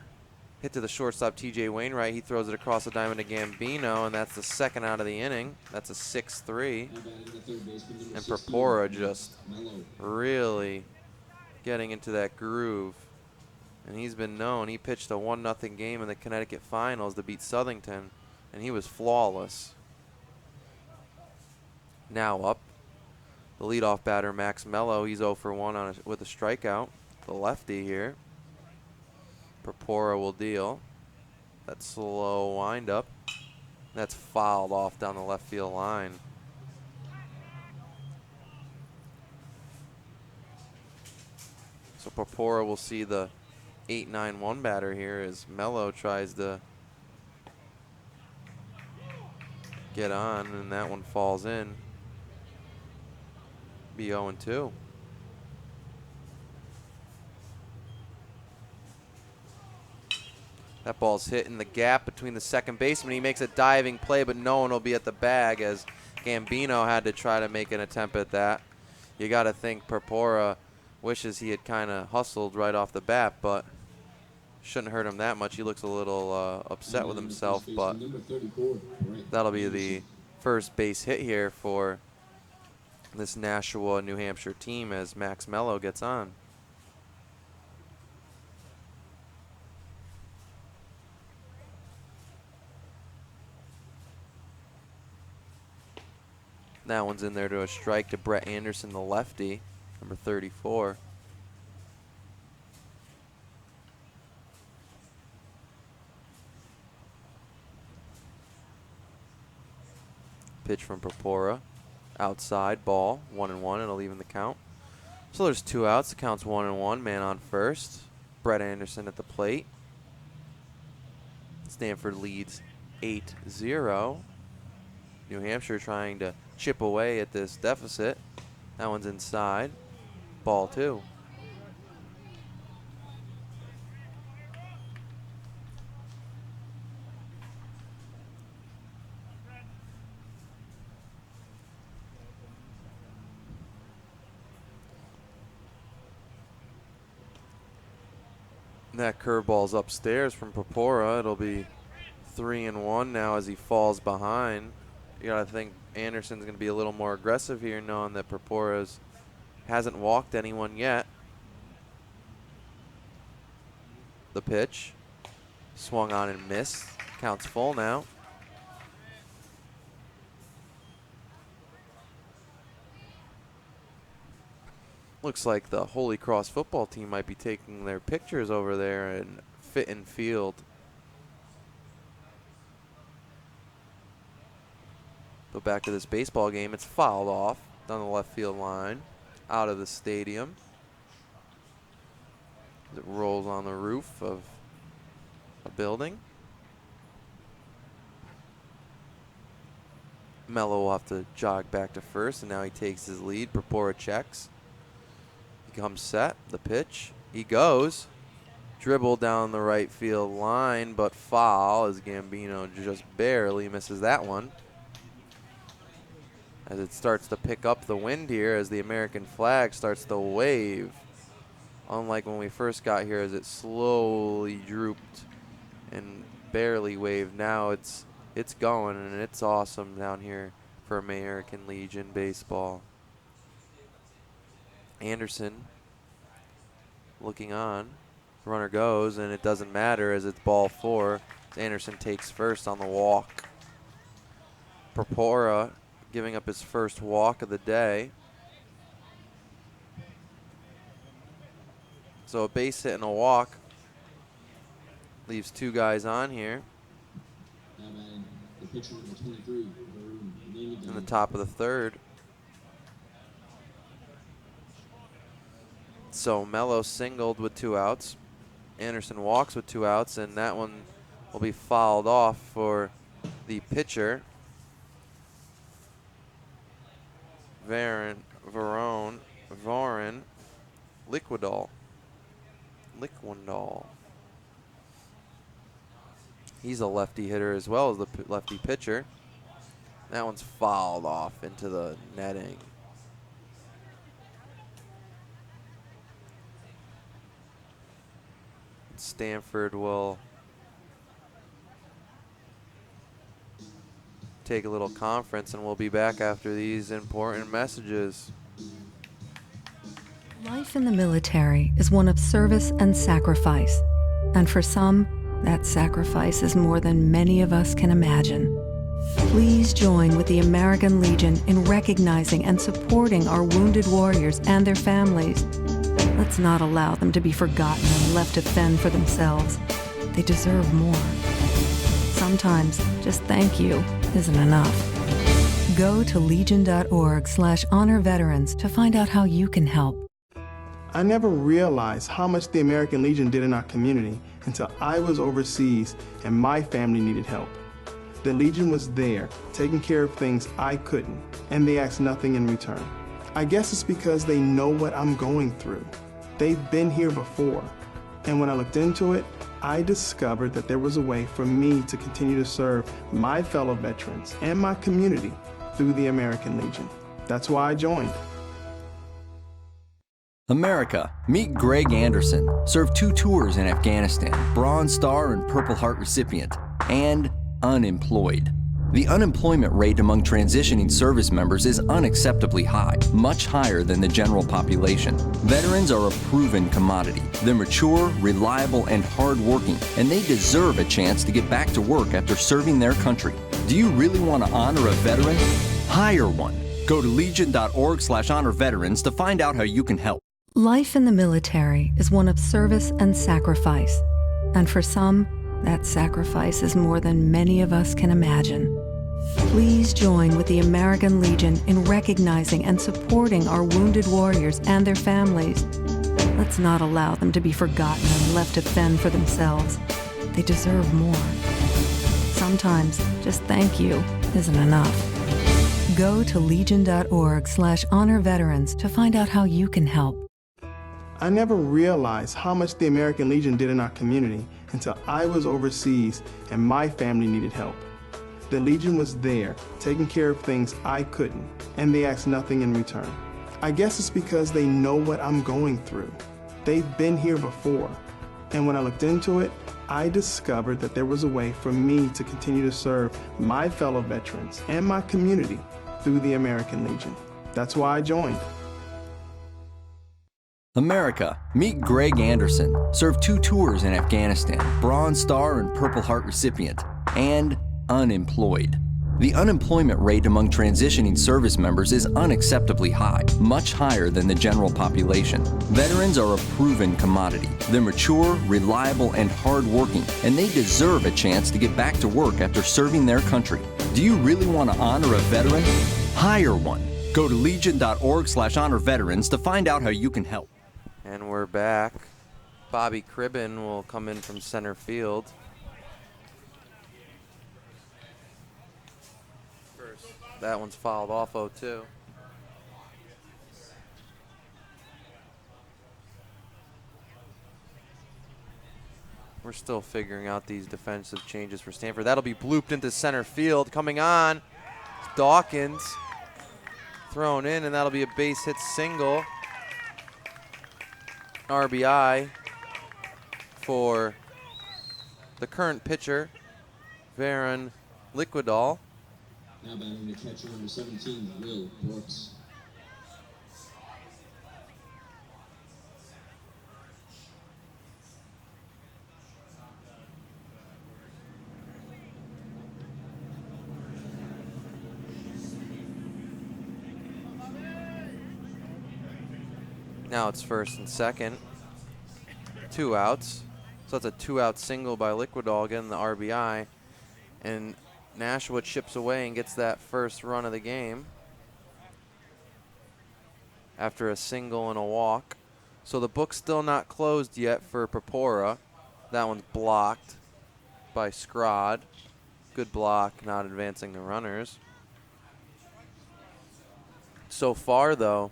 Hit to the shortstop, TJ Wainwright. He throws it across the diamond to Gambino, and that's the second out of the inning. That's a 6-3. And Purpora just really getting into that groove. And he's been known. He pitched a 1-0 game in the Connecticut Finals to beat Southington, and he was flawless. Now up, the leadoff batter, Max Mello. He's 0 for 1 with a strikeout. The lefty here. Purpora will deal. That slow windup. That's fouled off down the left field line. So Purpora will see the 8-9-1 batter here as Mello tries to get on, and that one falls in. Be 0-2. That ball's hit in the gap between the second baseman. He makes a diving play, but no one will be at the bag as Gambino had to try to make an attempt at that. You got to think Purpora wishes he had kind of hustled right off the bat, but shouldn't hurt him that much. He looks a little upset with himself, but that'll be the first base hit here for this Nashua, New Hampshire team as Max Mello gets on. That one's in there to a strike to Brett Anderson, the lefty, number 34. Pitch from Purpora. Outside, ball, 1-1. It'll even the count. So there's 2 outs. The count's 1-1. Man on first. Brett Anderson at the plate. Stamford leads 8-0. New Hampshire trying to chip away at this deficit. That one's inside. Ball 2. That curveball's upstairs from Purpora. It'll be 3-1 now as he falls behind. You gotta think Anderson's gonna be a little more aggressive here, knowing that Purpora hasn't walked anyone yet. The pitch, swung on and missed. Counts full now. Looks like the Holy Cross football team might be taking their pictures over there in Fitton Field. But back to this baseball game, it's fouled off down the left field line, out of the stadium. It rolls on the roof of a building. Mello will have to jog back to first, and now he takes his lead. Purpura checks. He comes set, the pitch. He goes. Dribble down the right field line, but foul as Gambino just barely misses that one. As it starts to pick up the wind here, as the American flag starts to wave. Unlike when we first got here, as it slowly drooped and barely waved. Now it's going, and it's awesome down here for American Legion baseball. Anderson looking on. Runner goes, and it doesn't matter as it's ball 4. Anderson takes first on the walk. Purpura giving up his first walk of the day. So a base hit and a walk leaves 2 guys on here. The pitcher number 23, in the top of the 3rd. So Mello singled with 2 outs. Anderson walks with 2 outs, and that one will be fouled off for the pitcher. Varun Liquidol. He's a lefty hitter as well as the lefty pitcher. That one's fouled off into the netting. Stamford will take a little conference, and we'll be back after these important messages. Life in the military is one of service and sacrifice. And for some, that sacrifice is more than many of us can imagine. Please join with the American Legion in recognizing and supporting our wounded warriors and their families. Let's not allow them to be forgotten and left to fend for themselves. They deserve more. Sometimes just thank you isn't enough. Go to legion.org/honor veterans to find out how you can help. I never realized how much the American Legion did in our community until I was overseas and my family needed help. The Legion was there, taking care of things I couldn't, and they asked nothing in return. I guess it's because they know what I'm going through. They've been here before, and when I looked into it, I discovered that there was a way for me to continue to serve my fellow veterans and my community through the American Legion. That's why I joined. America, meet Greg Anderson, served 2 tours in Afghanistan, Bronze Star and Purple Heart recipient, and unemployed. The unemployment rate among transitioning service members is unacceptably high, much higher than the general population. Veterans are a proven commodity. They're mature, reliable, and hardworking, and they deserve a chance to get back to work after serving their country. Do you really want to honor a veteran? Hire one. Go to legion.org/honor veterans to find out how you can help. Life in the military is one of service and sacrifice. And for some, that sacrifice is more than many of us can imagine. Please join with the American Legion in recognizing and supporting our wounded warriors and their families. Let's not allow them to be forgotten and left to fend for themselves. They deserve more. Sometimes just thank you isn't enough. Go to legion.org/honor veterans to find out how you can help. I never realized how much the American Legion did in our community until I was overseas and my family needed help. The Legion was there, taking care of things I couldn't, and they asked nothing in return. I guess it's because they know what I'm going through. They've been here before, and when I looked into it, I discovered that there was a way for me to continue to serve my fellow veterans and my community through the American Legion. That's why I joined. America, meet Greg Anderson, served 2 tours in Afghanistan, Bronze Star and Purple Heart recipient, and unemployed. The unemployment rate among transitioning service members is unacceptably high, much higher than the general population. Veterans are a proven commodity. They're mature, reliable, and hardworking, and they deserve a chance to get back to work after serving their country. Do you really want to honor a veteran? Hire one. Go to legion.org/honor veterans to find out how you can help. And we're back. Bobby Cribbin will come in from center field. That one's fouled off 0-2. We're still figuring out these defensive changes for Stamford. That'll be blooped into center field. Coming on, Dawkins thrown in, and that'll be a base hit single. RBI for the current pitcher, Varon Liquidol. Now batting the catcher number 17, Will Brooks. Now it's first and second. 2 outs. So that's a 2-out single by Liquidol, getting the RBI. And Nashua chips away and gets that first run of the game after a single and a walk. So the book's still not closed yet for Purpura. That one's blocked by Scrod. Good block, not advancing the runners. So far, though,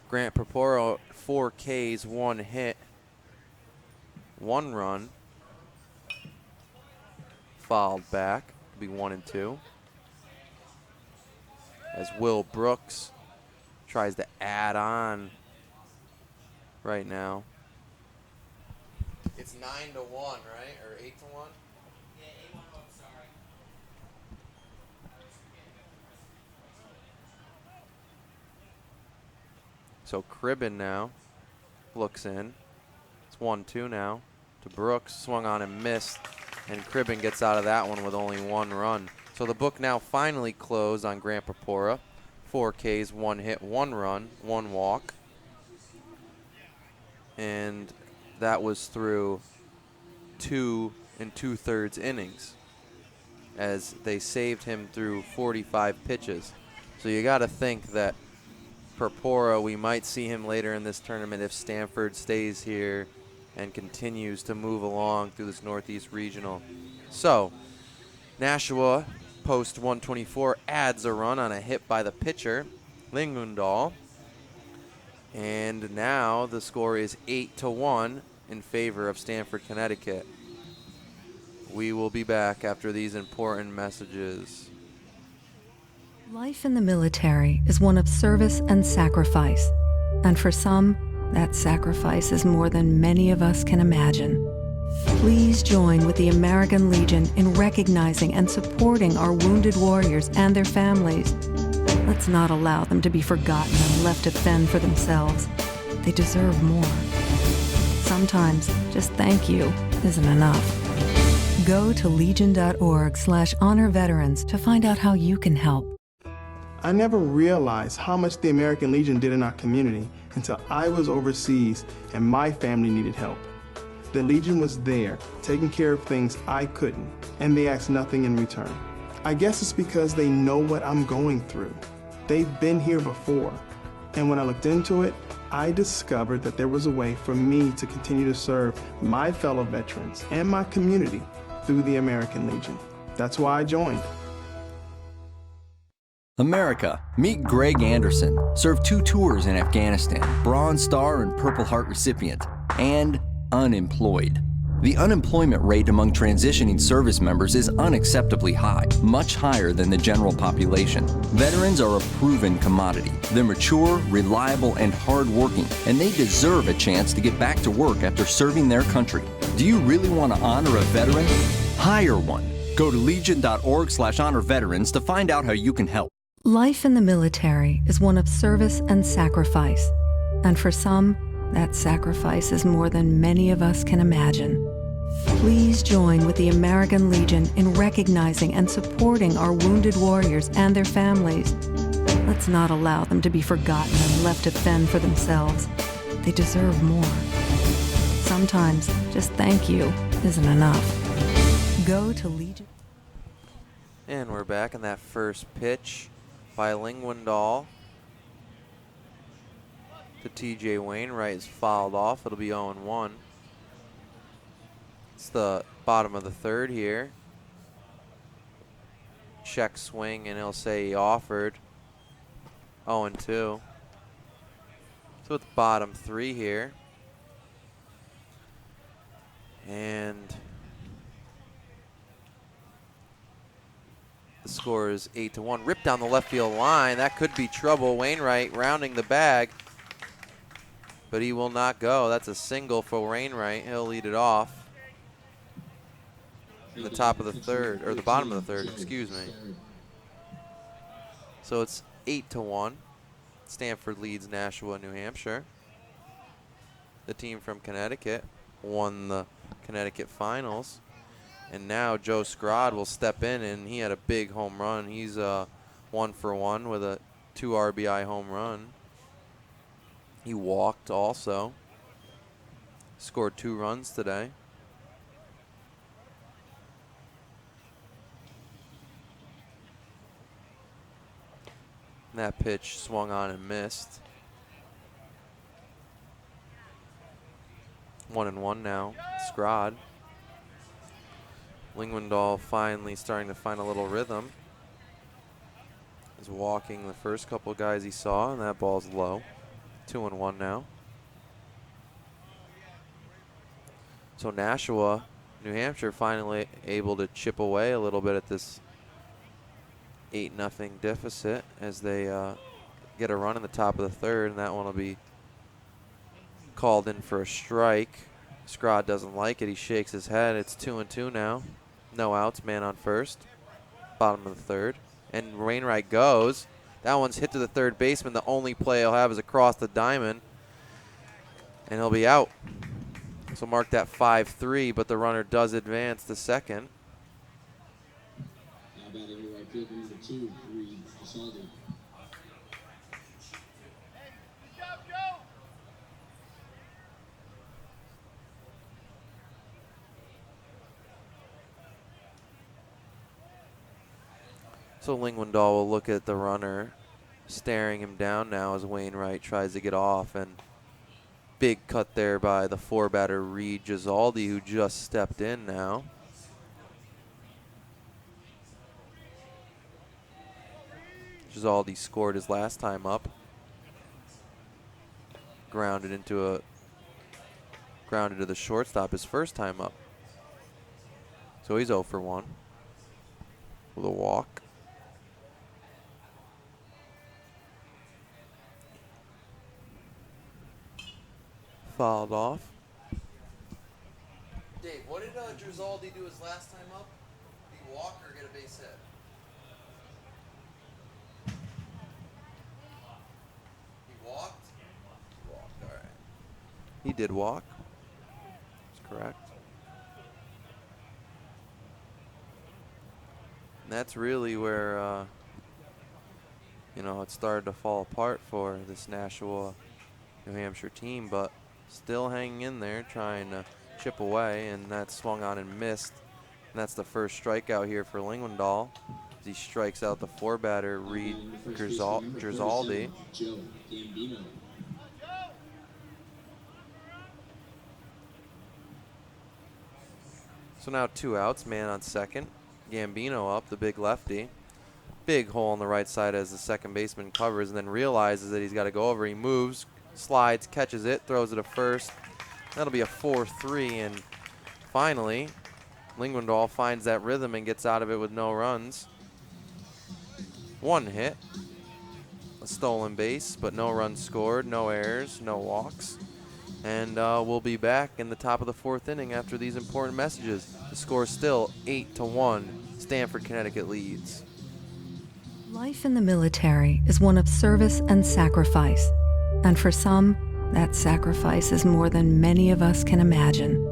Grant Purpura, 4 Ks, 1 hit, 1 run. Fouled back. Be 1-2. As Will Brooks tries to add on right now. It's 9-1, right? Or 8-1? Yeah, 8-1, sorry. So Cribbin now looks in. It's 1-2 now to Brooks. Swung on and missed. And Cribbin gets out of that one with only 1 run. So the book now finally closed on Grant Purpura. 4 Ks, 1 hit, 1 run, 1 walk. And that was through 2 2/3 innings, as they saved him through 45 pitches. So you got to think that Purpura, we might see him later in this tournament if Stamford stays here and continues to move along through this Northeast Regional. So, Nashua, post 124, adds a run on a hit by the pitcher, Lingundal. And now the score is 8-1 in favor of Stamford, Connecticut. We will be back after these important messages. Life in the military is one of service and sacrifice. And for some, that sacrifice is more than many of us can imagine. Please join with the American Legion in recognizing and supporting our wounded warriors and their families. Let's not allow them to be forgotten and left to fend for themselves. They deserve more. Sometimes just thank you isn't enough. Go to legion.org/honor veterans to find out how you can help. I never realized how much the American Legion did in our community until I was overseas and my family needed help. The Legion was there, taking care of things I couldn't, and they asked nothing in return. I guess it's because they know what I'm going through. They've been here before, and when I looked into it, I discovered that there was a way for me to continue to serve my fellow veterans and my community through the American Legion. That's why I joined. America, meet Greg Anderson. Served 2 tours in Afghanistan, Bronze Star and Purple Heart recipient, and unemployed. The unemployment rate among transitioning service members is unacceptably high, much higher than the general population. Veterans are a proven commodity. They're mature, reliable, and hardworking, and they deserve a chance to get back to work after serving their country. Do you really want to honor a veteran? Hire one. Go to legion.org/honor veterans to find out how you can help. Life in the military is one of service and sacrifice. And for some, that sacrifice is more than many of us can imagine. Please join with the American Legion in recognizing and supporting our wounded warriors and their families. Let's not allow them to be forgotten and left to fend for themselves. They deserve more. Sometimes just thank you isn't enough. Go to Legion. And we're back in that first pitch by Lingwendal to TJ Wainwright is fouled off. It'll be 0-1. It's the bottom of the third here. Check swing, and he'll say he offered. 0-2. So it's bottom three here. And the score is 8-1. Ripped down the left field line. That could be trouble. Wainwright rounding the bag, but he will not go. That's a single for Wainwright. He'll lead it off in the top of the third, or the bottom of the third, excuse me. So it's 8-1. Stamford leads Nashua, New Hampshire. The team from Connecticut won the Connecticut finals. And now Joe Scrod will step in, and he had a big home run. He's 1-for-1 with a 2 RBI home run. He walked also. Scored 2 runs today. And that pitch swung on and missed. 1-1 now. Scrod. Lingwendal finally starting to find a little rhythm. He's walking the first couple guys he saw, and that ball's low. 2-1 now. So Nashua, New Hampshire, finally able to chip away a little bit at this 8-0 deficit as they get a run in the top of the third, and that one will be called in for a strike. Scrod doesn't like it. He shakes his head. It's 2-2 now. No outs, man on first. Bottom of the third. And Wainwright goes. That one's hit to the third baseman. The only play he'll have is across the diamond. And he'll be out. So mark that 5-3, but the runner does advance to second. Now batting in right field, number 2, Reed Gisaldi. So Lingwendal will look at the runner, staring him down now as Wainwright tries to get off. And big cut there by the 4-batter Reed Gisaldi, who just stepped in now. Gisaldi scored his last time up. Grounded to the shortstop his first time up. So he's 0-for-1 with a walk. Fouled off. Dave, what did Gisaldi do his last time up? Did he walk or get a base hit? He walked? He walked, all right. He did walk. That's correct. And that's really where, it started to fall apart for this Nashua, New Hampshire team, but still hanging in there, trying to chip away, and that swung on and missed. And that's the first strikeout here for Lingwendal as he strikes out the 4-batter Reed Gisaldi. Joe Gambino. So now 2 outs, man on second. Gambino up, the big lefty. Big hole on the right side as the second baseman covers, and then realizes that he's got to go over. He moves, slides, catches it, throws it to first. That'll be a 4-3, and finally, Lingwendal finds that rhythm and gets out of it with no runs. 1 hit, a stolen base, but no runs scored, no errors, no walks. And we'll be back in the top of the 4th inning after these important messages. The score is still 8-1. Stamford, Connecticut leads. Life in the military is one of service and sacrifice. And for some, that sacrifice is more than many of us can imagine.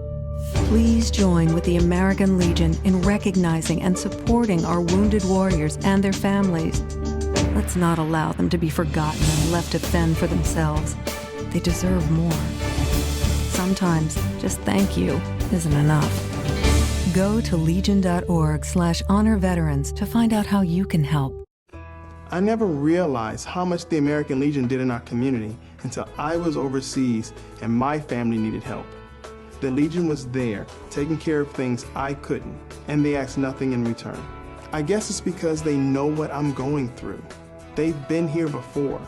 Please join with the American Legion in recognizing and supporting our wounded warriors and their families. Let's not allow them to be forgotten and left to fend for themselves. They deserve more. Sometimes just thank you isn't enough. Go to legion.org/honor veterans to find out how you can help. I never realized how much the American Legion did in our community until I was overseas and my family needed help. The Legion was there, taking care of things I couldn't, and they asked nothing in return. I guess it's because they know what I'm going through. They've been here before,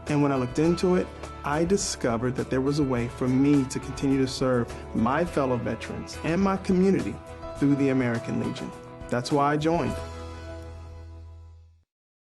and when I looked into it, I discovered that there was a way for me to continue to serve my fellow veterans and my community through the American Legion. That's why I joined.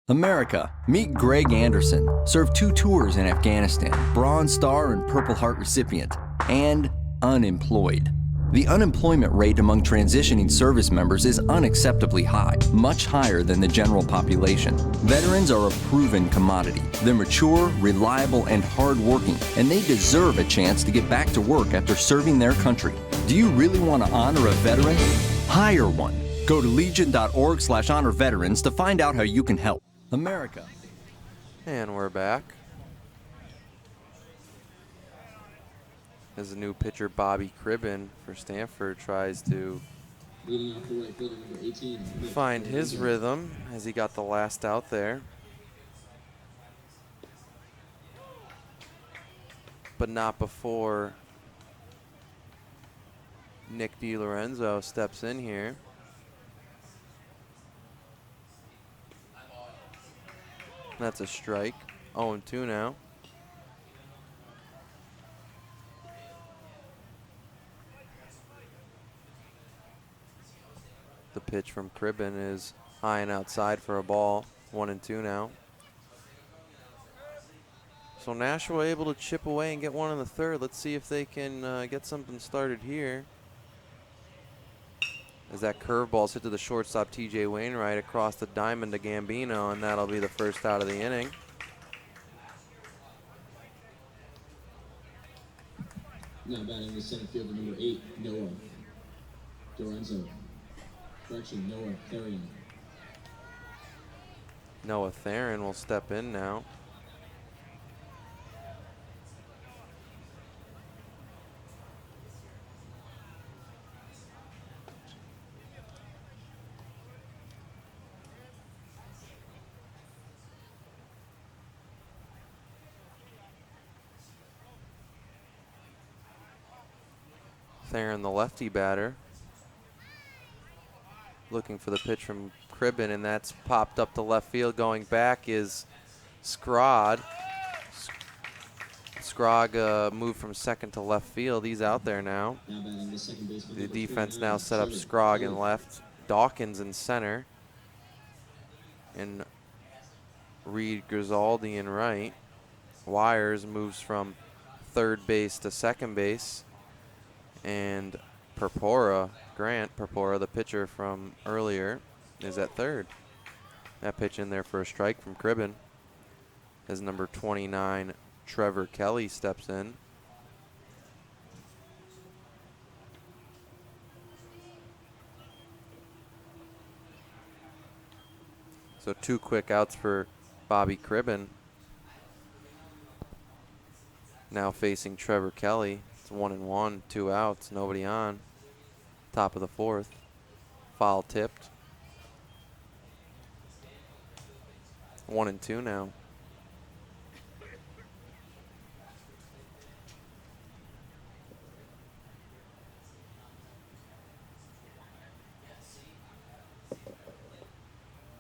America, meet Greg Anderson. Served 2 tours in Afghanistan, Bronze Star and Purple Heart recipient, and unemployed. The unemployment rate among transitioning service members is unacceptably high, much higher than the general population. Veterans are a proven commodity. They're mature, reliable, and hardworking, and they deserve a chance to get back to work after serving their country. Do you really want to honor a veteran? Hire one. Go to legion.org/honor veterans to find out how you can help. America. And we're back. As the new pitcher Bobby Cribben for Stamford tries to Leading off the right fielder, number 18. find his rhythm as he got the last out there. But not before Nick DiLorenzo steps in here. That's a strike. 0-2 now. The pitch from Cribben is high and outside for a ball. 1-2 now. So Nashua able to chip away and get one in the third. Let's see if they can get something started here. As that curveball's hit to the shortstop TJ Wainwright across the diamond to Gambino, and that'll be the first out of the inning. Now batting the center fielder, number 8, Noah Dorenzo. Correction, Noah Therian. Noah Theron will step in now. Theron, the lefty batter, looking for the pitch from Cribben, and that's popped up to left field. Going back is Scrod. Scrog moved from second to left field. He's out there now. Now batting the second baseman. The number defense 39, now set up Scrog in left, Dawkins in center, and Reed Grisaldi in right. Wires moves from third base to second base. And Grant Purpura, the pitcher from earlier, is at third. That pitch in there for a strike from Cribben as number 29, Trevor Kelly, steps in. So 2 quick outs for Bobby Cribben. Now facing Trevor Kelly. 1-1, 2 outs, nobody on. Top of the 4th. Foul tipped. 1-2 now.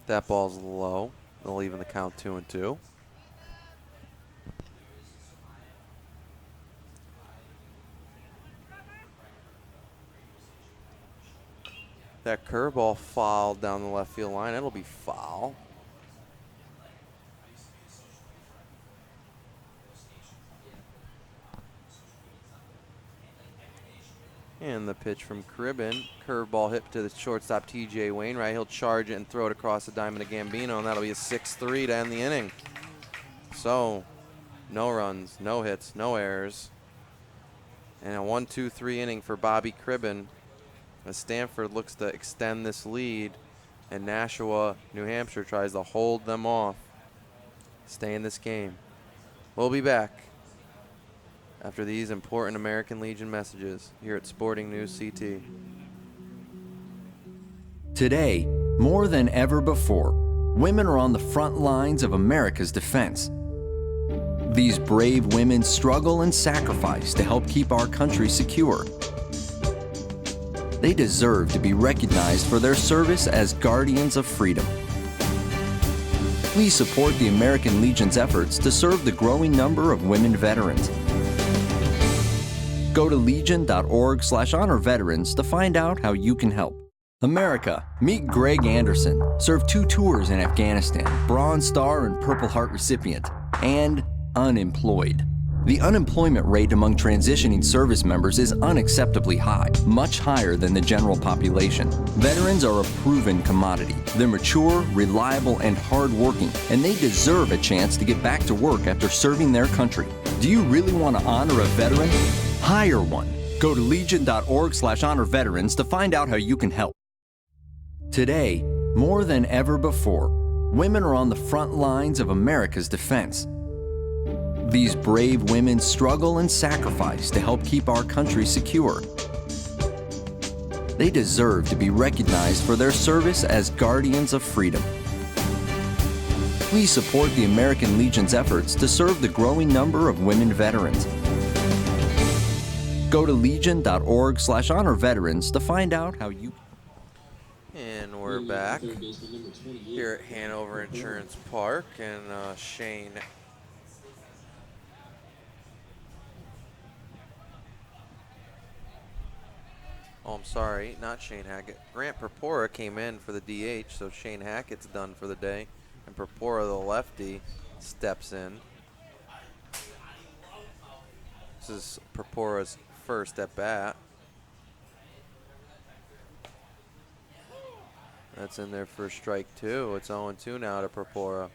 That ball's low. They'll even the count 2-2. That curveball fouled down the left field line. It'll be foul. And the pitch from Cribben. Curveball hit to the shortstop TJ Wainwright. He'll charge it and throw it across the diamond to Gambino, and that'll be a 6-3 to end the inning. So, no runs, no hits, no errors. And a 1-2-3 inning for Bobby Cribben, as Stamford looks to extend this lead, and Nashua, New Hampshire, tries to hold them off, stay in this game. We'll be back after these important American Legion messages here at Sporting News CT. Today, more than ever before, women are on the front lines of America's defense. These brave women struggle and sacrifice to help keep our country secure. They deserve to be recognized for their service as guardians of freedom. Please support the American Legion's efforts to serve the growing number of women veterans. Go to legion.org/honor veterans to find out how you can help. America, meet Greg Anderson, served 2 tours in Afghanistan, Bronze Star and Purple Heart recipient, and unemployed. The unemployment rate among transitioning service members is unacceptably high, much higher than the general population. Veterans are a proven commodity. They're mature, reliable, and hardworking, and they deserve a chance to get back to work after serving their country. Do you really want to honor a veteran? Hire one. Go to legion.org/honor veterans to find out how you can help. Today, more than ever before, women are on the front lines of America's defense. These brave women struggle and sacrifice to help keep our country secure. They deserve to be recognized for their service as guardians of freedom. Please support the American Legion's efforts to serve the growing number of women veterans. Go to legion.org/honor veterans to find out how you... And we're back here at Hanover Insurance Park, and Shane Oh, I'm sorry, not Shane Hackett. Grant Purpura came in for the DH, so Shane Hackett's done for the day. And Purpura, the lefty, steps in. This is Purpura's first at bat. That's in there for strike 2. It's 0-2 now to Purpura.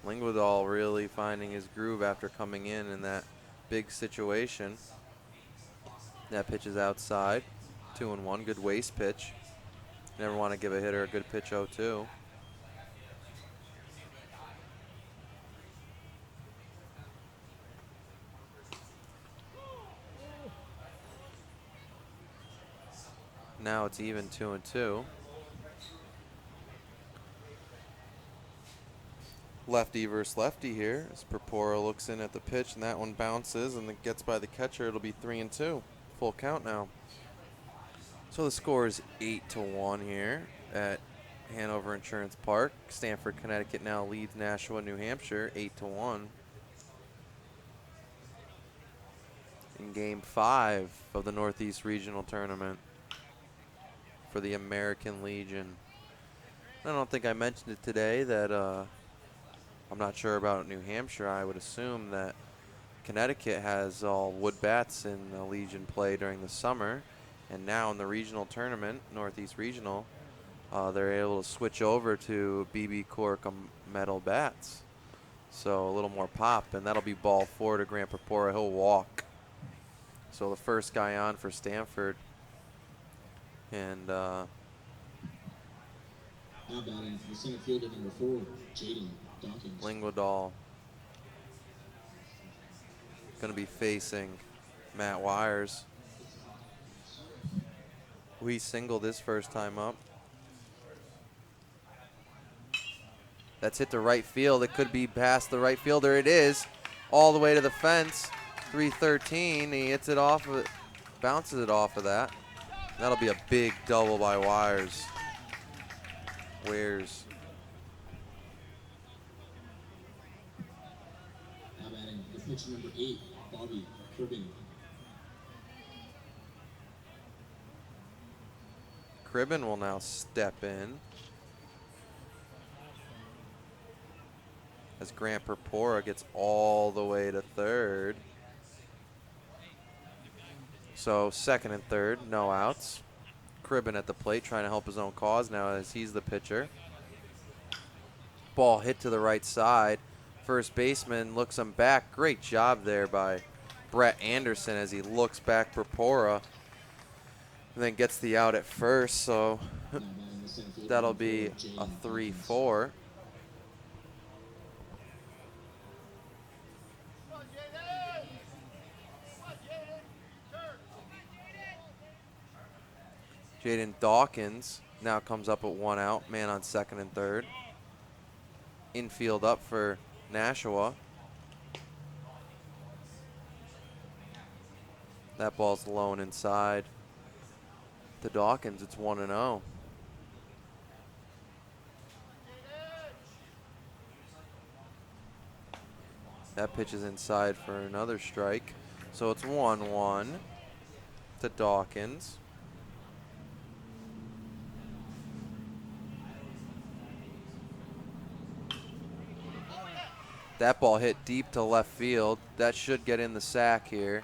Linguadal really finding his groove after coming in that big situation. That pitch is outside. 2-1, good waste pitch. Never want to give a hitter a good pitch 0-2. Now it's even 2-2. Lefty versus lefty here as Purpura looks in at the pitch, and that one bounces and it gets by the catcher. It'll be 3-2. Full count now. So the score is 8-1 here at Hanover Insurance Park. Stamford, Connecticut now leads Nashua, New Hampshire 8-1. In Game 5 of the Northeast Regional Tournament for the American Legion. I don't think I mentioned it today that I'm not sure about New Hampshire. I would assume that Connecticut has all wood bats in the Legion play during the summer. And now in the regional tournament, Northeast Regional, they're able to switch over to BB Cork metal bats. So a little more pop, and that'll be ball 4 to Grant Purpura. He'll walk. So the first guy on for Stamford. And now batting the center fielder number 4, Jaden Dawkins. Linguadal going to be facing Matt Wires. We singled his first time up. That's hit to right field. It could be past the right fielder. It is. All the way to the fence. 313. He hits it off of it, bounces it off of that. That'll be a big double by Wires. Wares. Now batting the pitcher number 8, Bobby Cribbin. Cribbin will now step in as Grant Purpura gets all the way to third. So second and third, no outs. Cribbin at the plate trying to help his own cause now as he's the pitcher. Ball hit to the right side. First baseman looks him back. Great job there by Brett Anderson as he looks back Purpura. And then gets the out at first, so that'll be a 3-4. Jaden Dawkins Now comes up at 1 out, man on second and third. Infield up for Nashua. That ball's low and inside to Dawkins. It's 1-0. That pitch is inside for another strike. So it's 1-1 to Dawkins. That ball hit deep to left field. That should get in the sack here,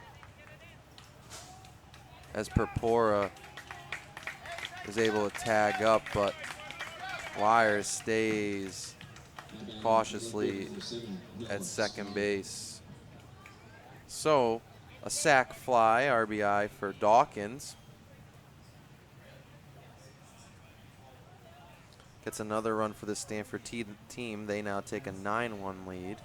as Purpura is able to tag up, but Wires stays cautiously at second base. So a sac fly, RBI for Dawkins. Gets another run for the Stamford team. They now take a 9-1 lead.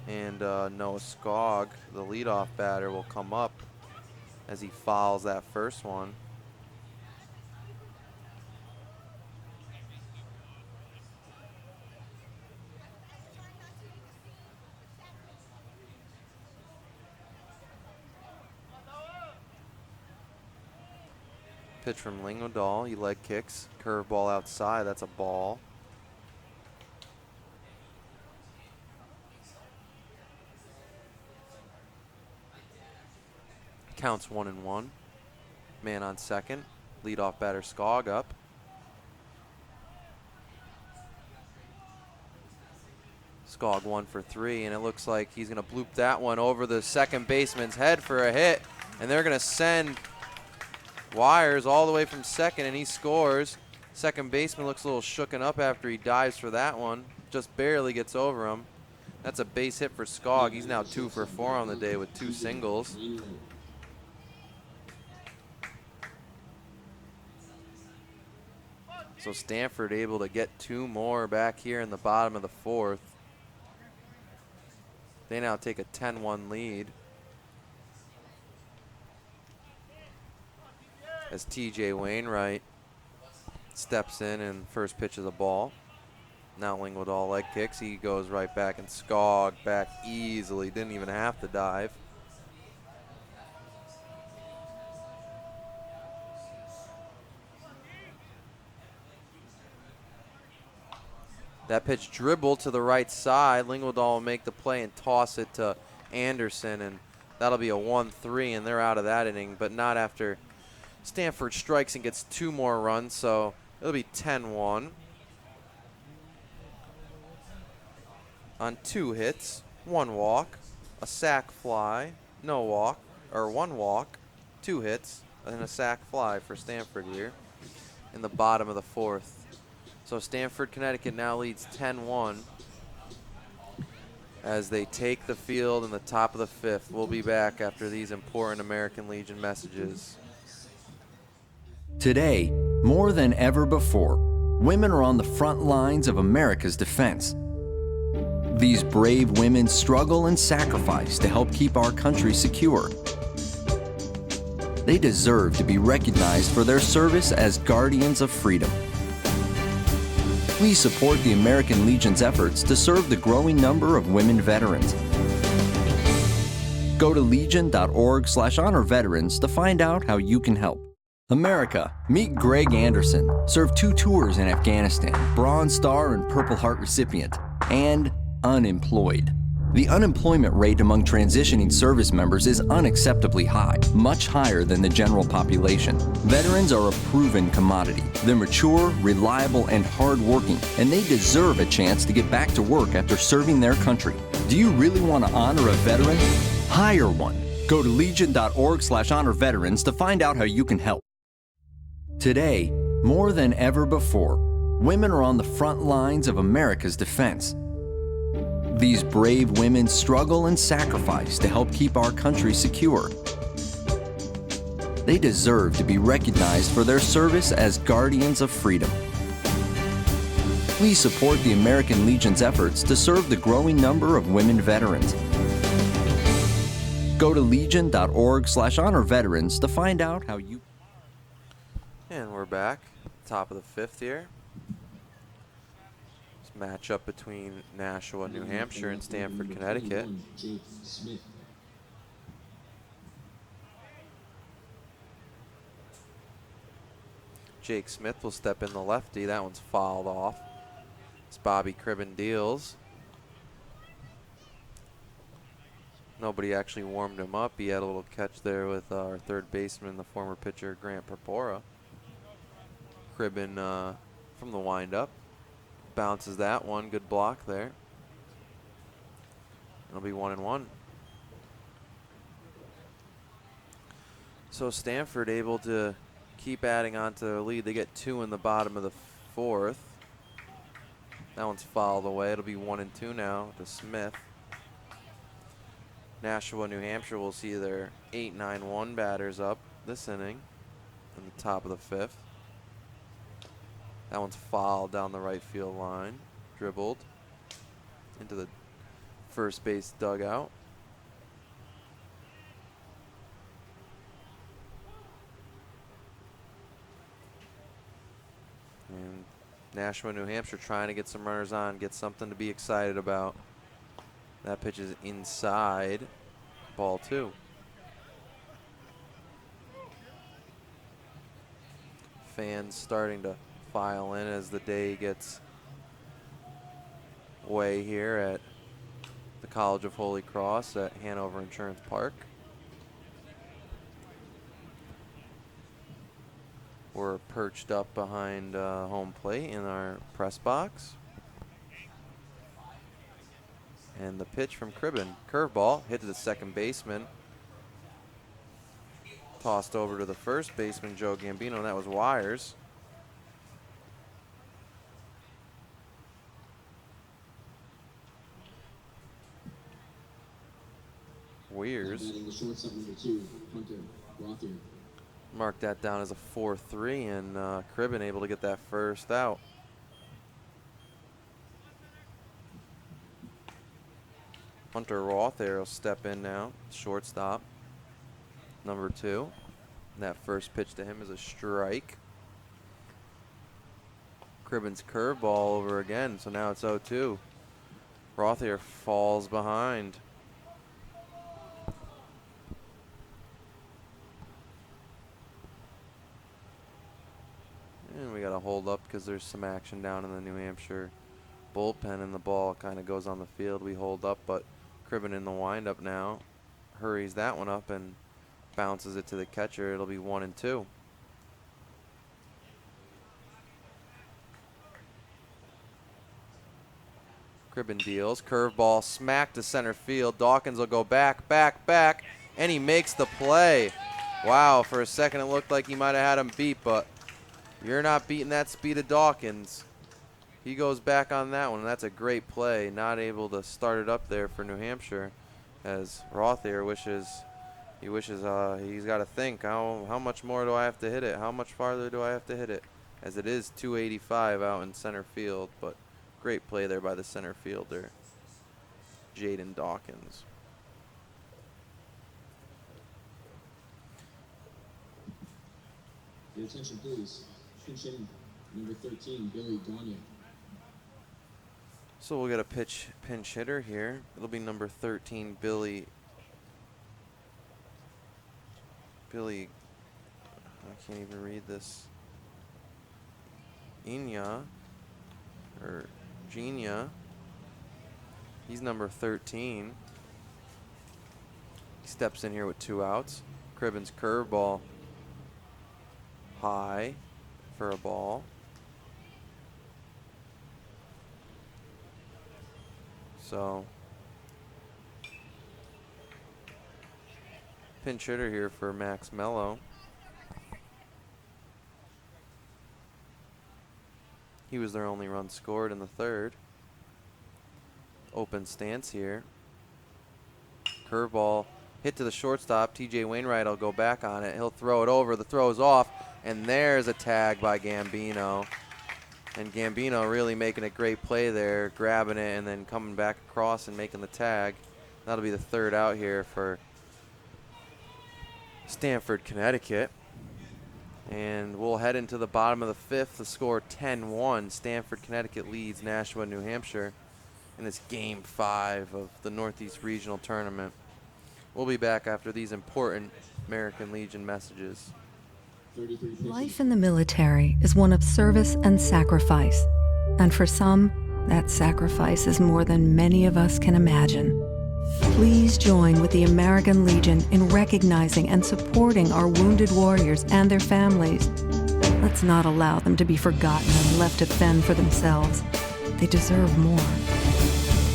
And Noah Skog, the leadoff batter, will come up as he fouls that first one. Pitch from Lingodahl, he leg kicks, curveball outside, that's a ball. Counts 1-1. Man on second, leadoff batter Skog up. Skog 1 for 3, and it looks like he's gonna bloop that one over the second baseman's head for a hit, and they're gonna send Wires all the way from second, and he scores. Second baseman looks a little shooken up after he dives for that one. Just barely gets over him. That's a base hit for Skog. He's now 2 for 4 on the day with 2 singles. So Stamford able to get 2 more back here in the bottom of the 4th. They now take a 10-1 lead, as TJ Wainwright steps in, and first pitch is a ball. Now Lingodahl leg kicks. He goes right back, and Skog back easily. Didn't even have to dive. That pitch dribbled to the right side. Lingodahl will make the play and toss it to Anderson, and that'll be a 1-3, and they're out of that inning, but not after Stamford strikes and gets 2 more runs, so it'll be 10-1. On 2 hits, 1 walk, a sac fly, no walk, or 1 walk, 2 hits, and a sac fly for Stamford here in the bottom of the 4th. So Stamford, Connecticut now leads 10-1 as they take the field in the top of the 5th. We'll be back after these important American Legion messages. Today, more than ever before, women are on the front lines of America's defense. These brave women struggle and sacrifice to help keep our country secure. They deserve to be recognized for their service as guardians of freedom. Please support the American Legion's efforts to serve the growing number of women veterans. Go to legion.org/honor veterans to find out how you can help. America, meet Greg Anderson, served 2 tours in Afghanistan, Bronze Star and Purple Heart recipient, and unemployed. The unemployment rate among transitioning service members is unacceptably high, much higher than the general population. Veterans are a proven commodity. They're mature, reliable, and hardworking, and they deserve a chance to get back to work after serving their country. Do you really want to honor a veteran? Hire one. Go to legion.org/honor veterans to find out how you can help. Today, more than ever before, women are on the front lines of America's defense. These brave women struggle and sacrifice to help keep our country secure. They deserve to be recognized for their service as guardians of freedom. Please support the American Legion's efforts to serve the growing number of women veterans. Go to legion.org/honor-veterans to find out how you... And we're back. Top of the 5th here. This matchup between Nashua, New Hampshire, and Stamford, Connecticut. Jake Smith. Jake Smith will step in the lefty. That one's fouled off. It's Bobby Cribben deals. Nobody actually warmed him up. He had a little catch there with our third baseman, the former pitcher, Grant Purpora. Cribben from the windup. Bounces that one. Good block there. It'll be 1-1. So Stamford able to keep adding on to their lead. They get 2 in the bottom of the 4th. That one's fouled away. It'll be 1-2 now to Smith. Nashua, New Hampshire will see their 8-9-1 batters up this inning in the top of the 5th. That one's fouled down the right field line. Dribbled into the first base dugout. And Nashua, New Hampshire trying to get some runners on, get something to be excited about. That pitch is inside. Ball 2. Fans starting to file in as the day gets away here at the College of Holy Cross at Hanover Insurance Park. We're perched up behind home plate in our press box. And the pitch from Cribben. Curveball hit to the second baseman. Tossed over to the first baseman, Joe Gambino, and that was Wires. Weirs. Batting the shortstop number 2, Hunter Rothier. Mark that down as a 4-3, and Cribben able to get that first out. Hunter Rothier will step in now, shortstop, number 2. And that first pitch to him is a strike. Cribben's curveball over again, so now it's 0-2. Rothier falls behind. And we got to hold up because there's some action down in the New Hampshire bullpen, and the ball kind of goes on the field. We hold up, but Cribben in the windup now hurries that one up and bounces it to the catcher. It'll be 1-2. Cribben deals. Curveball smacked to center field. Dawkins will go back, and he makes the play. Wow, for a second it looked like he might have had him beat, but you're not beating that speed of Dawkins. He goes back on that one. That's a great play. Not able to start it up there for New Hampshire, as Rothier wishes he's got to think, how much more do I have to hit it? How much farther do I have to hit it? As it is 285 out in center field, but great play there by the center fielder, Jaden Dawkins. Your attention, please. Pinch hitting number 13, Billy Gagne. So we'll get a pinch hitter here. It'll be number 13, Billy. I can't even read this. Genia. He's number 13. He steps in here with 2 outs. Cribben's curveball high for a ball. So pinch hitter here for Max Mello. He was their only run scored in the 3rd. Open stance here. Curveball hit to the shortstop. TJ Wainwright will go back on it. He'll throw it over. The throw's off, and there's a tag by Gambino. And Gambino really making a great play there, grabbing it and then coming back across and making the tag. That'll be the 3rd out here for Stamford, Connecticut. And we'll head into the bottom of the fifth. The score 10-1. Stamford, Connecticut leads Nashua, New Hampshire in this Game 5 of the Northeast Regional Tournament. We'll be back after these important American Legion messages. Life in the military is one of service and sacrifice. And for some, that sacrifice is more than many of us can imagine. Please join with the American Legion in recognizing and supporting our wounded warriors and their families. Let's not allow them to be forgotten and left to fend for themselves. They deserve more.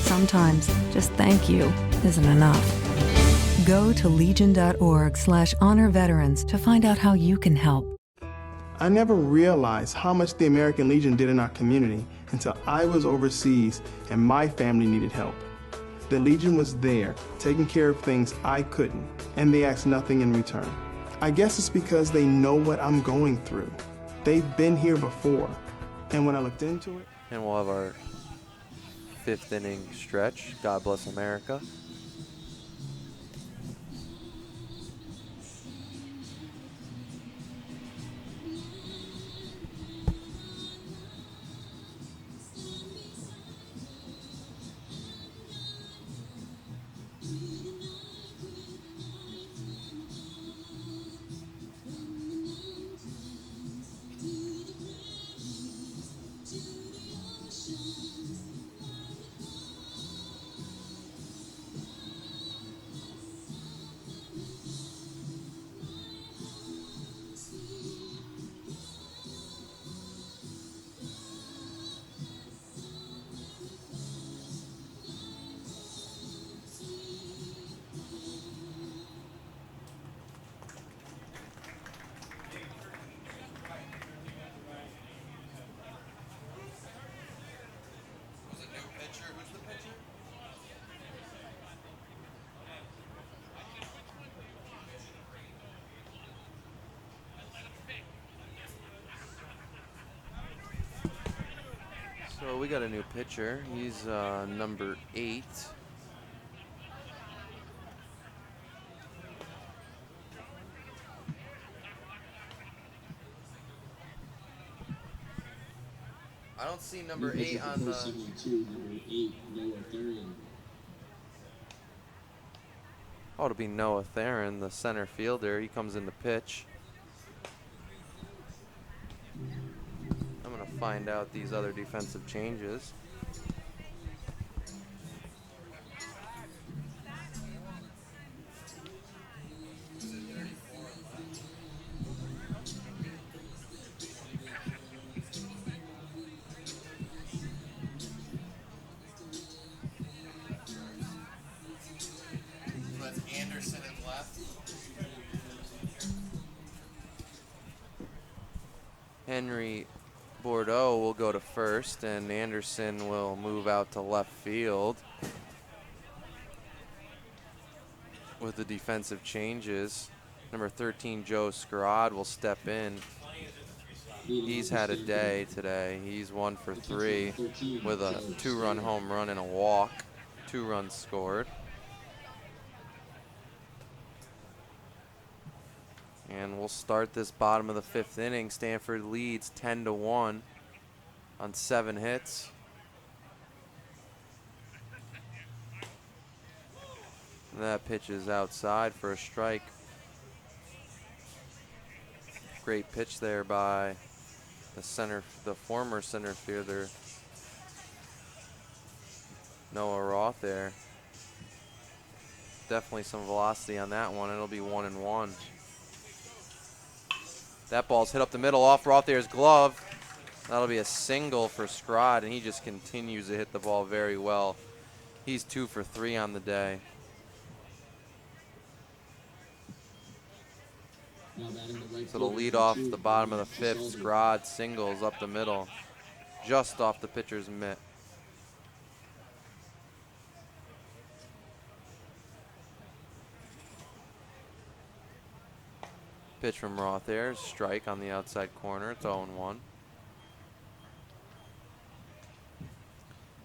Sometimes just thank you isn't enough. Go to legion.org/honor veterans to find out how you can help. I never realized how much the American Legion did in our community until I was overseas and my family needed help. The Legion was there, taking care of things I couldn't, and they asked nothing in return. I guess it's because they know what I'm going through. They've been here before, and when I looked into it... And we'll have our fifth inning stretch. God bless America. So we got a new pitcher. He's number 8. I don't see number 8 on the... Number 8, Noah Therian. Oh, it'll be Noah Theron, the center fielder. He comes in to pitch. I'm going to find out these other defensive changes. So that's Anderson in left. Henry Bordeaux will go to first, and Anderson will move out to left field. With the defensive changes, number 13, Joe Scrod, will step in. He's had a day today. He's 1 for 3 with a 2-run home run and a walk. 2 runs scored. And we'll start this bottom of the 5th inning. Stamford leads 10-1 on 7 hits. That pitch is outside for a strike. Great pitch there by the former center fielder, Noah Roth there. Definitely some velocity on that one. It'll be 1-1. That ball's hit up the middle off Rothair's glove. That'll be a single for Scrod, and he just continues to hit the ball very well. He's 2 for 3 on the day. So to lead off the bottom of the 5th, Scrod singles up the middle, just off the pitcher's mitt. Pitch from Rothair, strike on the outside corner. It's 0-1.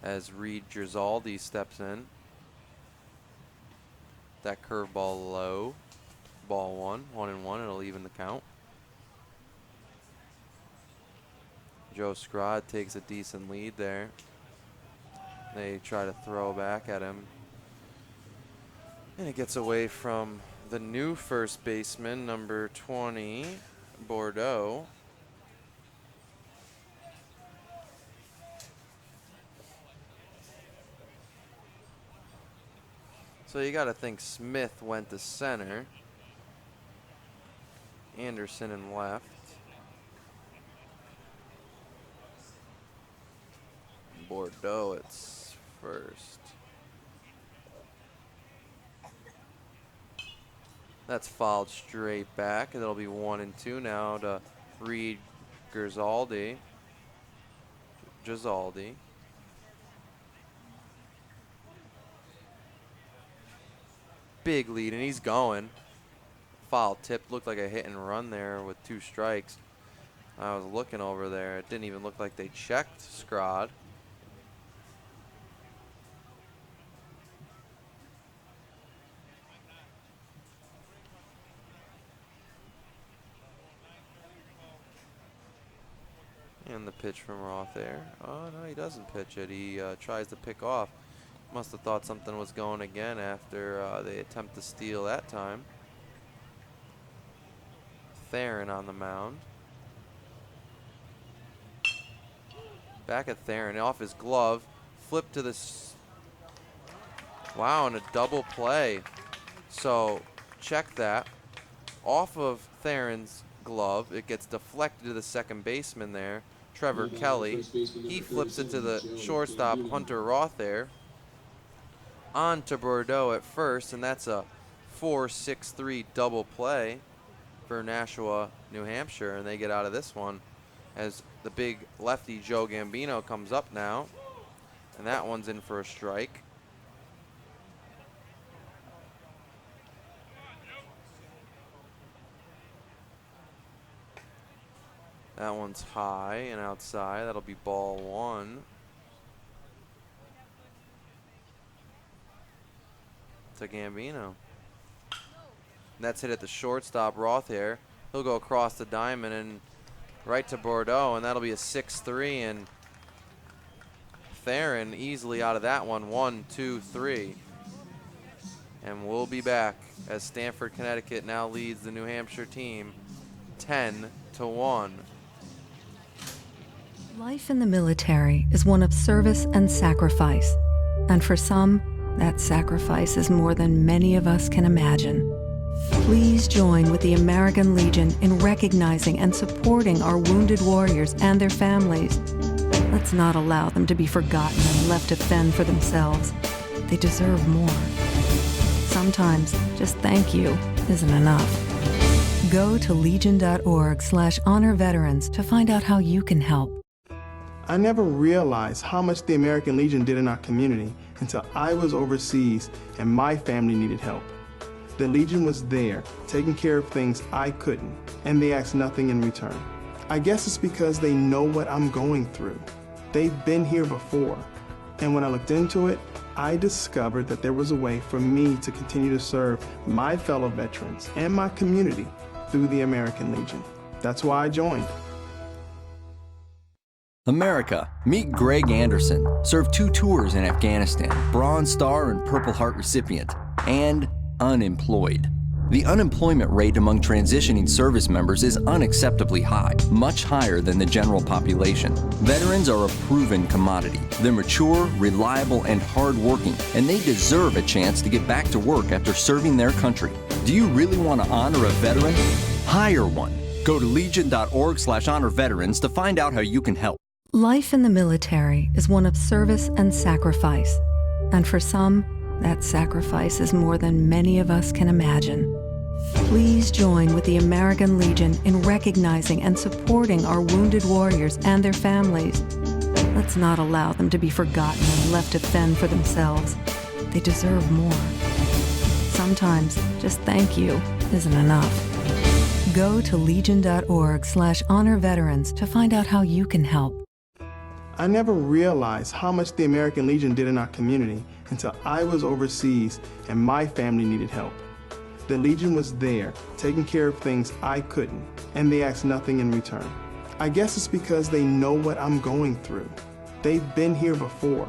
As Reed Girzaldi steps in. That curveball low. ball one. 1-1. It'll even the count. Joe Scrod takes a decent lead there. They try to throw back at him. And it gets away from the new first baseman, number 20, Bordeaux. So you got to think Smith went to center. Anderson in left. Bordeaux at first. That's fouled straight back, and it'll be 1-2 now to Reed Gerzaldi. Big lead, and he's going. Foul tip, looked like a hit and run there with 2 strikes. I was looking over there. It didn't even look like they checked Scrod. And the pitch from Roth there. Oh, no, he doesn't pitch it. He tries to pick off. Must have thought something was going again after they attempt to steal that time. Theron on the mound. Back at Theron, off his glove. Flip to this. Wow, and a double play. So, check that. Off of Theron's glove, it gets deflected to the second baseman there. Trevor Kelly. He flips it to the shortstop, Hunter Roth there. On to Bordeaux at first, and that's a 4-6-3 double play for Nashua, New Hampshire, and they get out of this one as the big lefty Joe Gambino comes up now, and that one's in for a strike. That one's high and outside. That'll be ball 1. To Gambino. That's hit at the shortstop, Roth here. He'll go across the diamond and right to Bordeaux, and that'll be a 6-3, and Theron easily out of that one. 1, 2, 3. And we'll be back as Stamford, Connecticut now leads the New Hampshire team 10-1. Life in the military is one of service and sacrifice. And for some, that sacrifice is more than many of us can imagine. Please join with the American Legion in recognizing and supporting our wounded warriors and their families. Let's not allow them to be forgotten and left to fend for themselves. They deserve more. Sometimes just thank you isn't enough. Go to legion.org/honor veterans to find out how you can help. I never realized how much the American Legion did in our community until I was overseas and my family needed help. The Legion was there, taking care of things I couldn't, and they asked nothing in return. I guess it's because they know what I'm going through. They've been here before, and when I looked into it, I discovered that there was a way for me to continue to serve my fellow veterans and my community through the American Legion. That's why I joined. America, meet Greg Anderson. Served 2 tours in Afghanistan, Bronze Star and Purple Heart recipient, and unemployed. The unemployment rate among transitioning service members is unacceptably high, much higher than the general population. Veterans are a proven commodity. They're mature, reliable, and hardworking, and they deserve a chance to get back to work after serving their country. Do you really want to honor a veteran? Hire one. Go to legion.org/honor veterans to find out how you can help. Life in the military is one of service and sacrifice. And for some, that sacrifice is more than many of us can imagine. Please join with the American Legion in recognizing and supporting our wounded warriors and their families. Let's not allow them to be forgotten and left to fend for themselves. They deserve more. Sometimes just thank you isn't enough. Go to legion.org/honor veterans to find out how you can help. I never realized how much the American Legion did in our community until I was overseas and my family needed help. The Legion was there, taking care of things I couldn't, and they asked nothing in return. I guess it's because they know what I'm going through. They've been here before,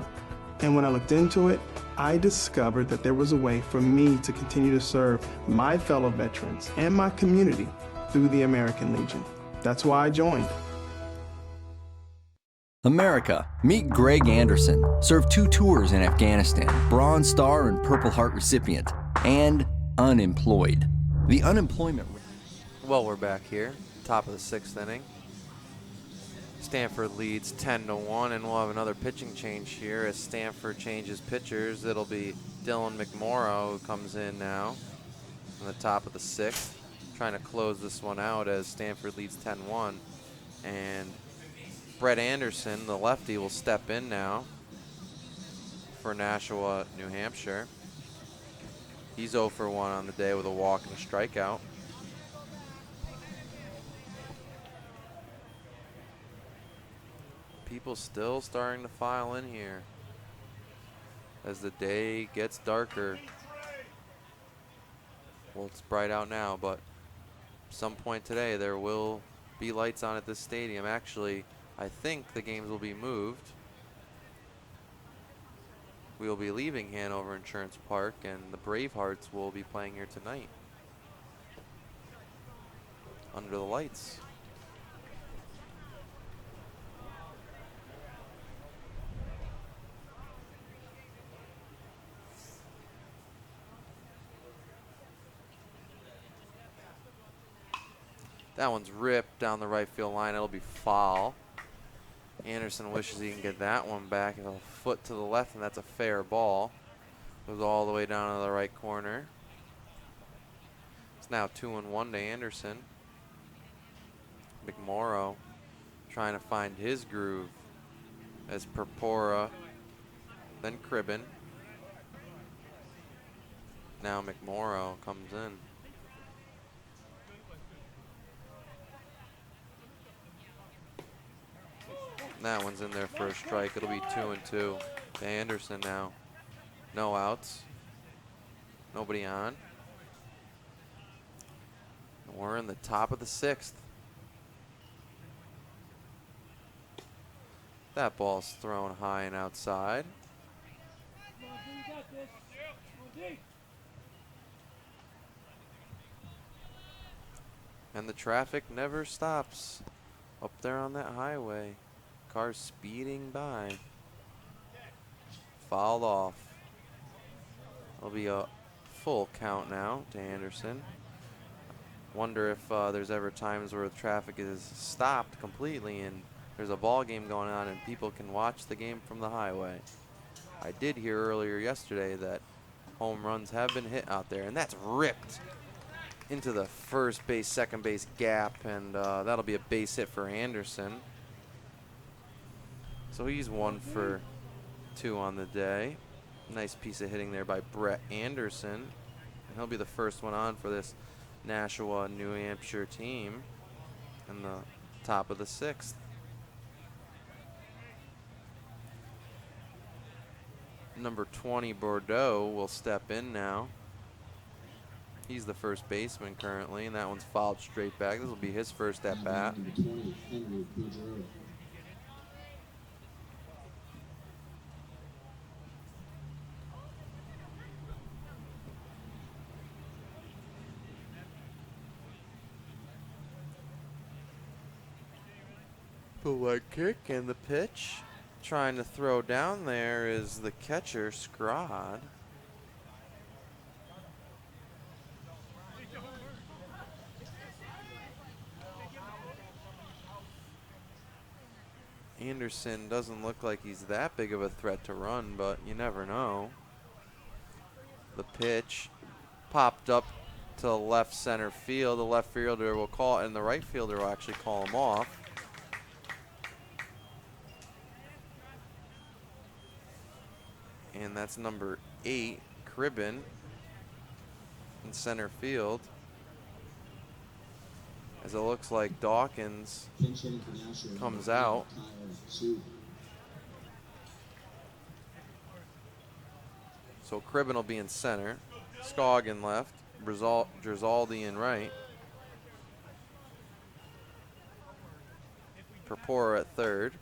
and when I looked into it, I discovered that there was a way for me to continue to serve my fellow veterans and my community through the American Legion. That's why I joined. America, meet Greg Anderson. Served 2 tours in Afghanistan, Bronze Star and Purple Heart recipient, and unemployed. The unemployment rate. Well, we're back here, top of the 6th inning. Stamford leads 10-1, and we'll have another pitching change here as Stamford changes pitchers. It'll be Dylan McMorrow who comes in now on the top of the 6th, trying to close this one out as Stamford leads 10-1. And Brett Anderson, the lefty, will step in now for Nashua, New Hampshire. He's 0 for 1 on the day with a walk and a strikeout. People still starting to file in here as the day gets darker. Well, it's bright out now, but some point today there will be lights on at this stadium. Actually, I think the games will be moved. We will be leaving Hanover Insurance Park, and the Bravehearts will be playing here tonight under the lights. That one's ripped down the right field line. It'll be foul. Anderson wishes he can get that one back. A foot to the left, and that's a fair ball. Goes all the way down to the right corner. It's now 2-1 to Anderson. McMorrow trying to find his groove as Purpura, then Cribben. Now McMorrow comes in. That one's in there for a strike. It'll be 2-2 to Anderson now. No outs. Nobody on. We're in the top of the 6th. That ball's thrown high and outside. And the traffic never stops up there on that highway. Cars speeding by. Fouled off. It'll be a full count now to Anderson. Wonder if there's ever times where the traffic is stopped completely and there's a ball game going on and people can watch the game from the highway. I did hear earlier yesterday that home runs have been hit out there, and that's ripped into the first base, second base gap, and that'll be a base hit for Anderson. So he's 1 for 2 on the day. Nice piece of hitting there by Brett Anderson. And he'll be the first one on for this Nashua, New Hampshire team in the top of the 6th. Number 20, Bordeaux, will step in now. He's the first baseman currently, and that one's fouled straight back. This will be his first at bat. Number 20, Henry Boudreau. The leg kick and the pitch. Trying to throw down there is the catcher, Scrod. Anderson doesn't look like he's that big of a threat to run, but you never know. The pitch popped up to left center field. The left fielder will call it, and the right fielder will actually call him off. And that's number 8, Cribben, in center field. As it looks like Dawkins comes out. So Cribben will be in center. Scoggin left. Drizaldi in right. Purpura at third.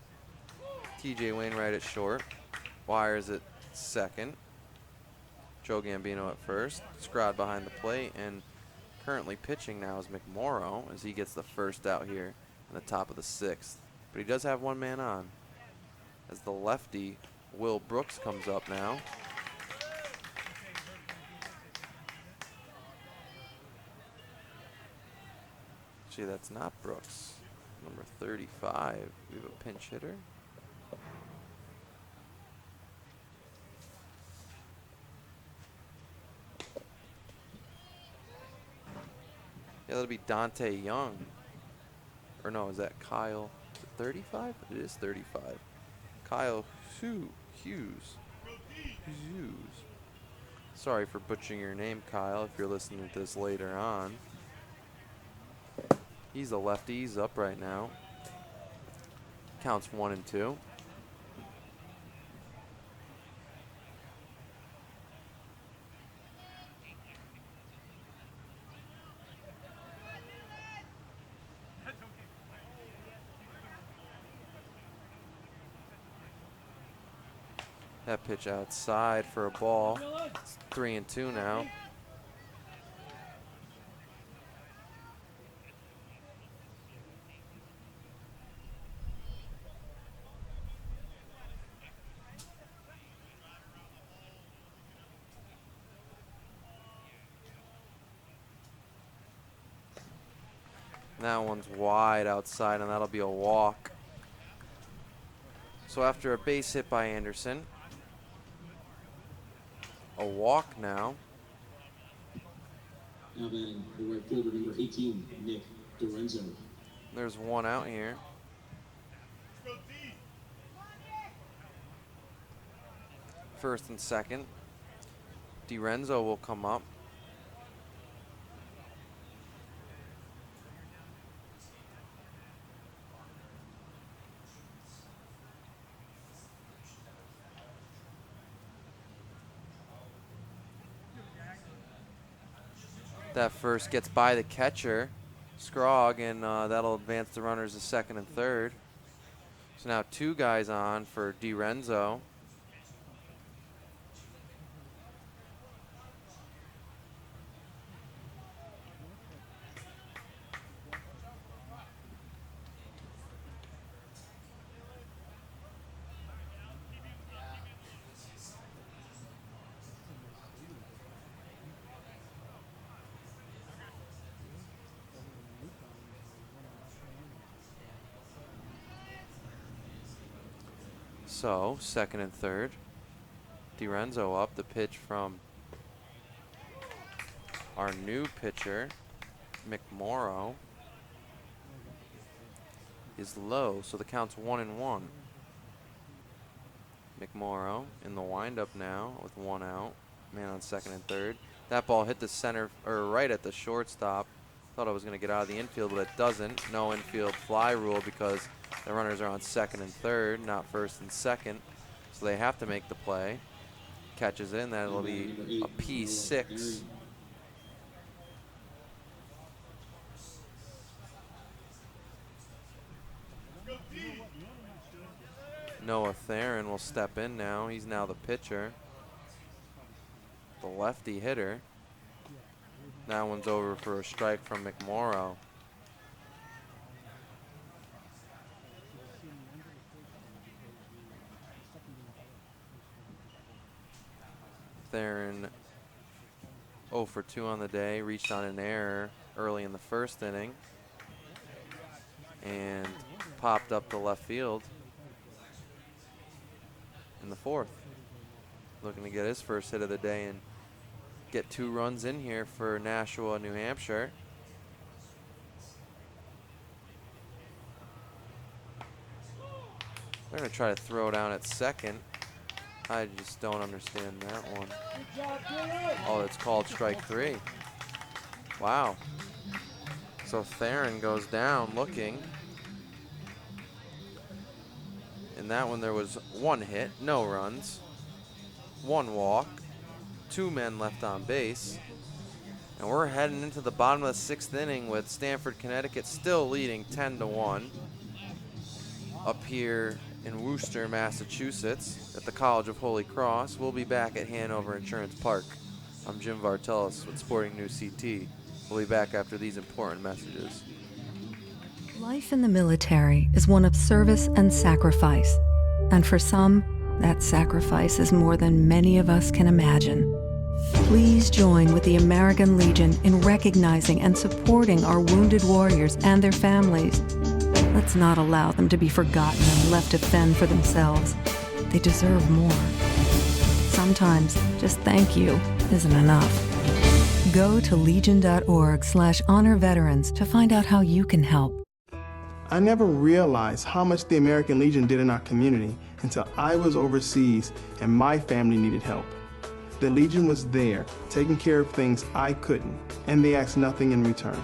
TJ Wainwright at short. Wires at second. Joe Gambino at first. Scrod behind the plate, and currently pitching now is McMorrow as he gets the first out here in the top of the 6th. But he does have one man on as the lefty Will Brooks comes up now. Actually, that's not Brooks. Number 35. We have a pinch hitter. Yeah, that'll be Dante Young. Or no, is that Kyle? Is it 35? It is 35. Kyle Hughes. Sorry for butchering your name, Kyle, if you're listening to this later on. He's a lefty. He's up right now. Counts 1 and 2. That pitch outside for a ball. It's 3 and 2 now. That one's wide outside, and that'll be a walk. So after a base hit by Anderson, a walk now. Now batting the right fielder, number 18, Nick Dorenzo. There's one out here. First and second. DiRenzo will come up. That first gets by the catcher, Scrogg, and that'll advance the runners to second and third. So now 2 guys on for DiRenzo. So, second and third. DiRenzo up. The pitch from our new pitcher, McMorrow, is low, so the count's 1 and 1. McMorrow in the windup now with 1 out. Man on second and third. That ball hit the center, or right at the shortstop. Thought I was going to get out of the infield, but it doesn't. No infield fly rule because the runners are on second and third, not first and second. So they have to make the play. Catches in, that'll be a P6. Noah Theron will step in now. He's now the pitcher. The lefty hitter. That one's over for a strike from McMorrow. Theron 0 for 2 on the day, reached on an error early in the first inning and popped up to left field in the 4th. Looking to get his first hit of the day and get 2 runs in here for Nashua, New Hampshire. They're going to try to throw down at second. I just don't understand that one. Oh, it's called strike 3. Wow. So Theron goes down looking. In that one, there was 1 hit, no runs, 1 walk, 2 men left on base. And we're heading into the bottom of the 6th inning with Stamford, Connecticut still leading 10-1 up here in Worcester, Massachusetts at the College of Holy Cross. We'll be back at Hanover Insurance Park. I'm Jim Vartelis with Sporting News CT. We'll be back after these important messages. Life in the military is one of service and sacrifice. And for some, that sacrifice is more than many of us can imagine. Please join with the American Legion in recognizing and supporting our wounded warriors and their families. Let's not allow them to be forgotten and left to fend for themselves. They deserve more. Sometimes just thank you isn't enough. Go to legion.org/honor veterans to find out how you can help. I never realized how much the American Legion did in our community until I was overseas and my family needed help. The Legion was there, taking care of things I couldn't, and they asked nothing in return.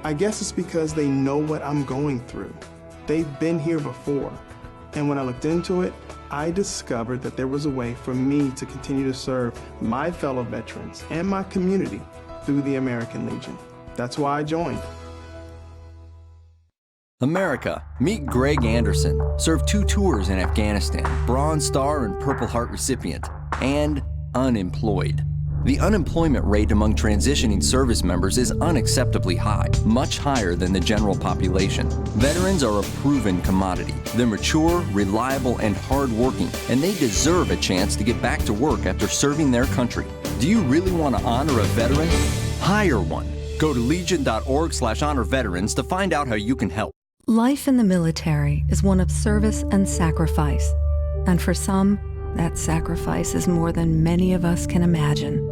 I guess it's because they know what I'm going through. They've been here before. And when I looked into it, I discovered that there was a way for me to continue to serve my fellow veterans and my community through the American Legion. That's why I joined. America, meet Greg Anderson. Served 2 tours in Afghanistan, Bronze Star and Purple Heart recipient, and unemployed. The unemployment rate among transitioning service members is unacceptably high, much higher than the general population. Veterans are a proven commodity. They're mature, reliable, and hardworking, and they deserve a chance to get back to work after serving their country. Do you really want to honor a veteran? Hire one. Go to legion.org/honor veterans to find out how you can help. Life in the military is one of service and sacrifice. And for some, that sacrifice is more than many of us can imagine.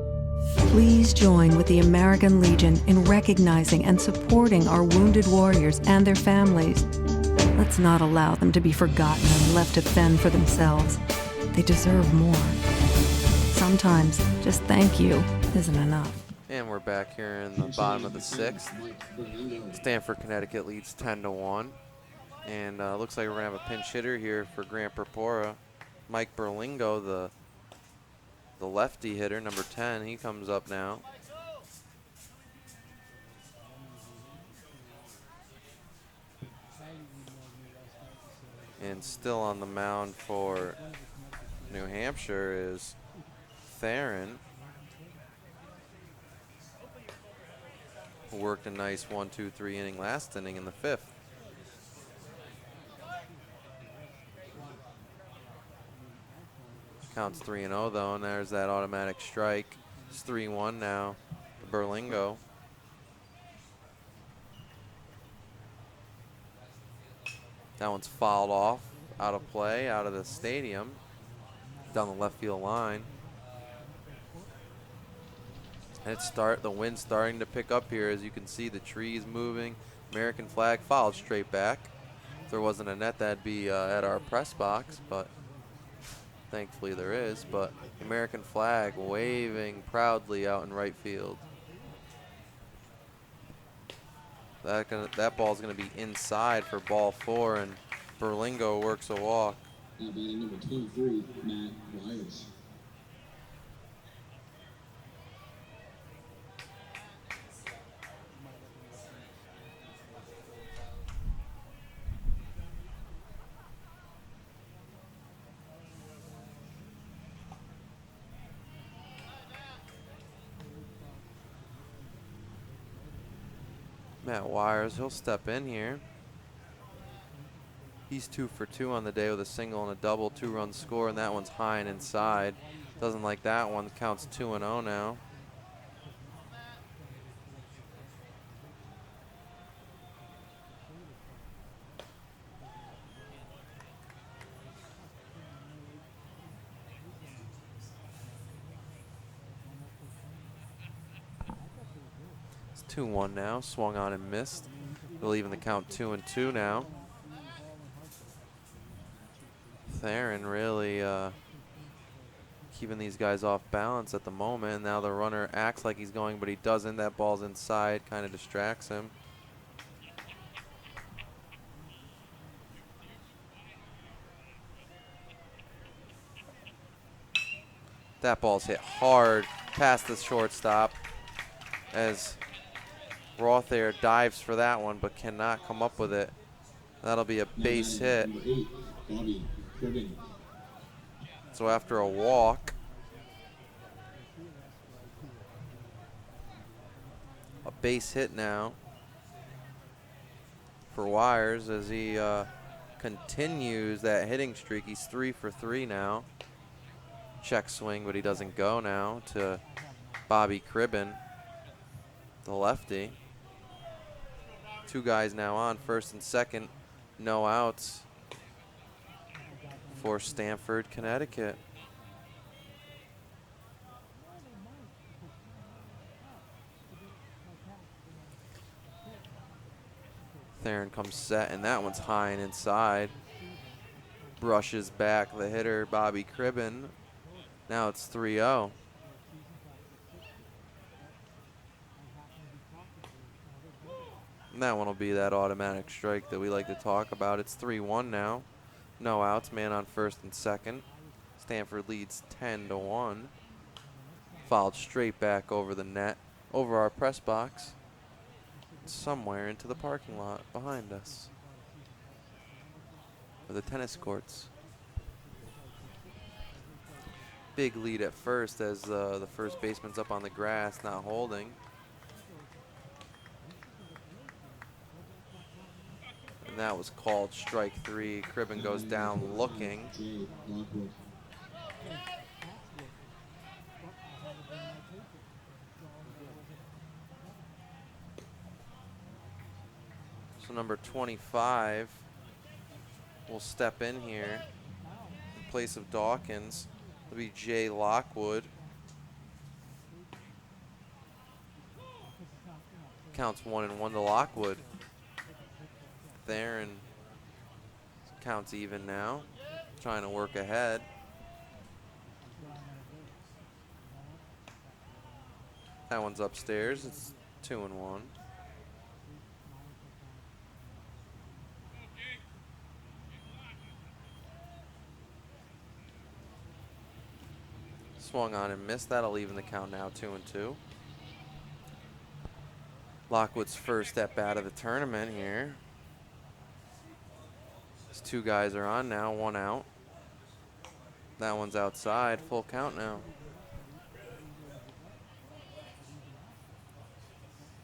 Please join with the American Legion in recognizing and supporting our wounded warriors and their families. Let's not allow them to be forgotten and left to fend for themselves. They deserve more. Sometimes just thank you isn't enough. And we're back here in the bottom of the 6th. Stamford, Connecticut leads 10-1. And looks like we're going to have a pinch hitter here for Grant Purpura. Mike Berlingo, the lefty hitter, number 10, he comes up now. And still on the mound for New Hampshire is Theron, who worked a nice 1-2-3 inning last inning in the 5th. Counts 3-0 though, and there's that automatic strike. It's 3-1 now to Berlingo. That one's fouled off, out of play, out of the stadium, down the left field line. And the wind's starting to pick up here. As you can see, the trees moving. American flag fouled straight back. If there wasn't a net, that'd be at our press box, but thankfully there is. But American flag waving proudly out in right field. That ball's gonna be inside for ball 4, and Berlingo works a walk. Now batting number 23, Matt Wires. Matt Wires, he'll step in here. He's 2 for 2 on the day with a single and a double, 2-run score, and that one's high and inside. Doesn't like that one. Counts 2-0 now. It's 2-1 now. Swung on and missed. They'll even the count 2-2 now. Theron really keeping these guys off balance at the moment. Now the runner acts like he's going, but he doesn't. That ball's inside, kind of distracts him. That ball's hit hard past the shortstop. as Rothair dives for that one but cannot come up with it. That'll be a Now base batting, hit. number 8, Bobby Cribbin. So after a walk, a base hit now for Wires as he continues that hitting streak. He's 3 for 3 now. Check swing, but he doesn't go now to Bobby Cribbin, the lefty. 2 guys now on, first and second. No outs for Stamford, Connecticut. Theron comes set, and that one's high and inside. Brushes back the hitter, Bobby Cribbin. Now it's 3-0. And that one will be that automatic strike that we like to talk about. It's 3-1 now. No outs, man on first and second. Stamford leads 10-1. Fouled straight back over the net, over our press box, somewhere into the parking lot behind us, or the tennis courts. Big lead at first as the first baseman's up on the grass, not holding. And that was called strike 3. Cribbin goes down looking. Jay Lockwood. So number 25 will step in here in place of Dawkins. It'll be Jay Lockwood. Counts 1-1 to Lockwood. Theron counts even now, trying to work ahead. That one's upstairs. It's 2-1. Swung on and missed. That'll even the count now, 2-2. Lockwood's first at bat of the tournament here. These 2 guys are on now, 1 out. That one's outside, full count now.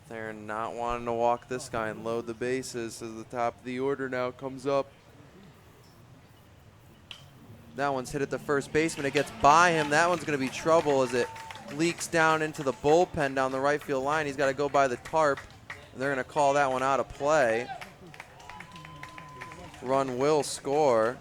They're not wanting to walk this guy and load the bases as the top of the order now comes up. That one's hit at the first baseman. It gets by him. That one's going to be trouble as it leaks down into the bullpen down the right field line. He's got to go by the tarp. They're going to call that one out of play. Run will score.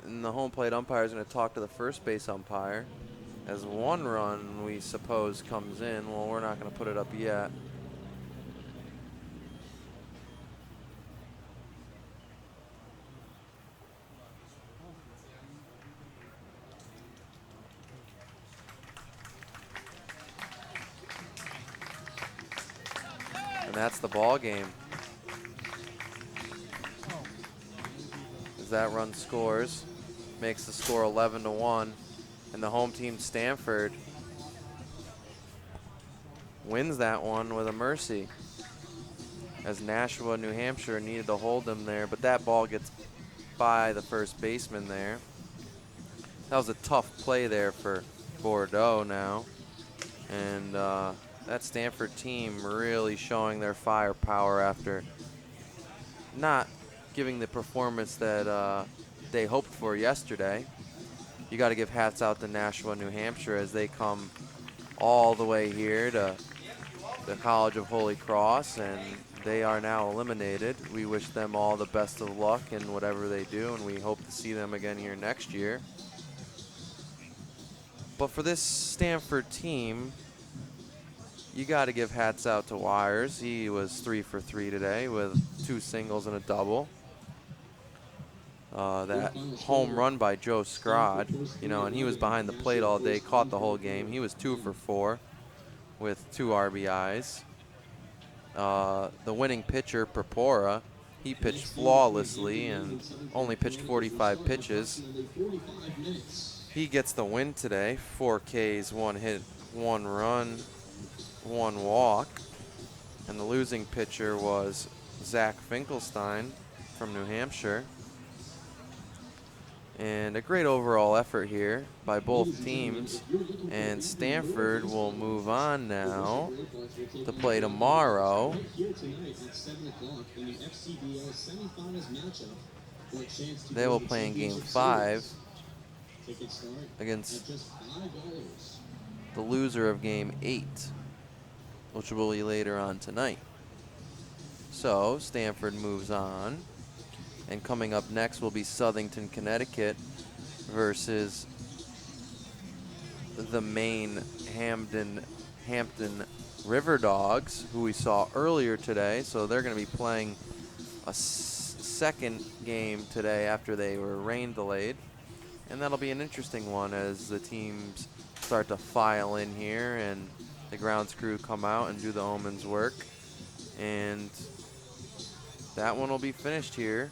And the home plate umpire is going to talk to the first base umpire as 1 run, we suppose, comes in. Well, we're not going to put it up yet. And that's the ball game. As that run scores, makes the score 11-1, and the home team Stamford wins that one with a mercy. As Nashua, New Hampshire needed to hold them there, but that ball gets by the first baseman there. That was a tough play there for Bordeaux now, and that Stamford team really showing their firepower after not giving the performance that they hoped for yesterday. You got to give hats out to Nashua, New Hampshire, as they come all the way here to the College of Holy Cross, and they are now eliminated. We wish them all the best of luck in whatever they do, and we hope to see them again here next year. But for this Stamford team, you got to give hats out to Wires. He was 3 for 3 today with 2 singles and a double. That home run by Joe Scrod, and he was behind the plate all day, caught the whole game. He was 2 for 4 with 2 RBIs. The winning pitcher, Purpura, He pitched flawlessly and only pitched 45 pitches. He gets the win today. 4 Ks, 1 hit, 1 run, 1 walk. And the losing pitcher was Zach Finkelstein from New Hampshire. And a great overall effort here by both teams. And Stamford will move on now to play tomorrow. They will play in Game 5 against the loser of Game 8, which will be later on tonight. So Stamford moves on. And coming up next will be Southington, Connecticut versus the Maine Hampton River Dogs, who we saw earlier today. So they're going to be playing a second game today after they were rain delayed. And that'll be an interesting one as the teams start to file in here and the grounds crew come out and do the omens work. And that one will be finished here.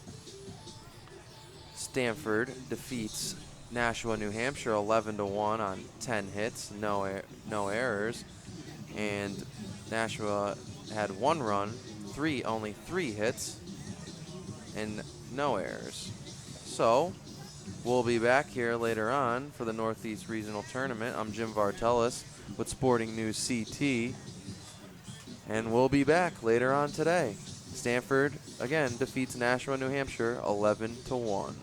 Stamford defeats Nashua, New Hampshire 11-1 on 10 hits, no errors. And Nashua had 1 run, only 3 hits, and no errors. So we'll be back here later on for the Northeast Regional Tournament. I'm Jim Vartelis with Sporting News CT, and we'll be back later on today. Stamford again defeats Nashua, New Hampshire 11-1.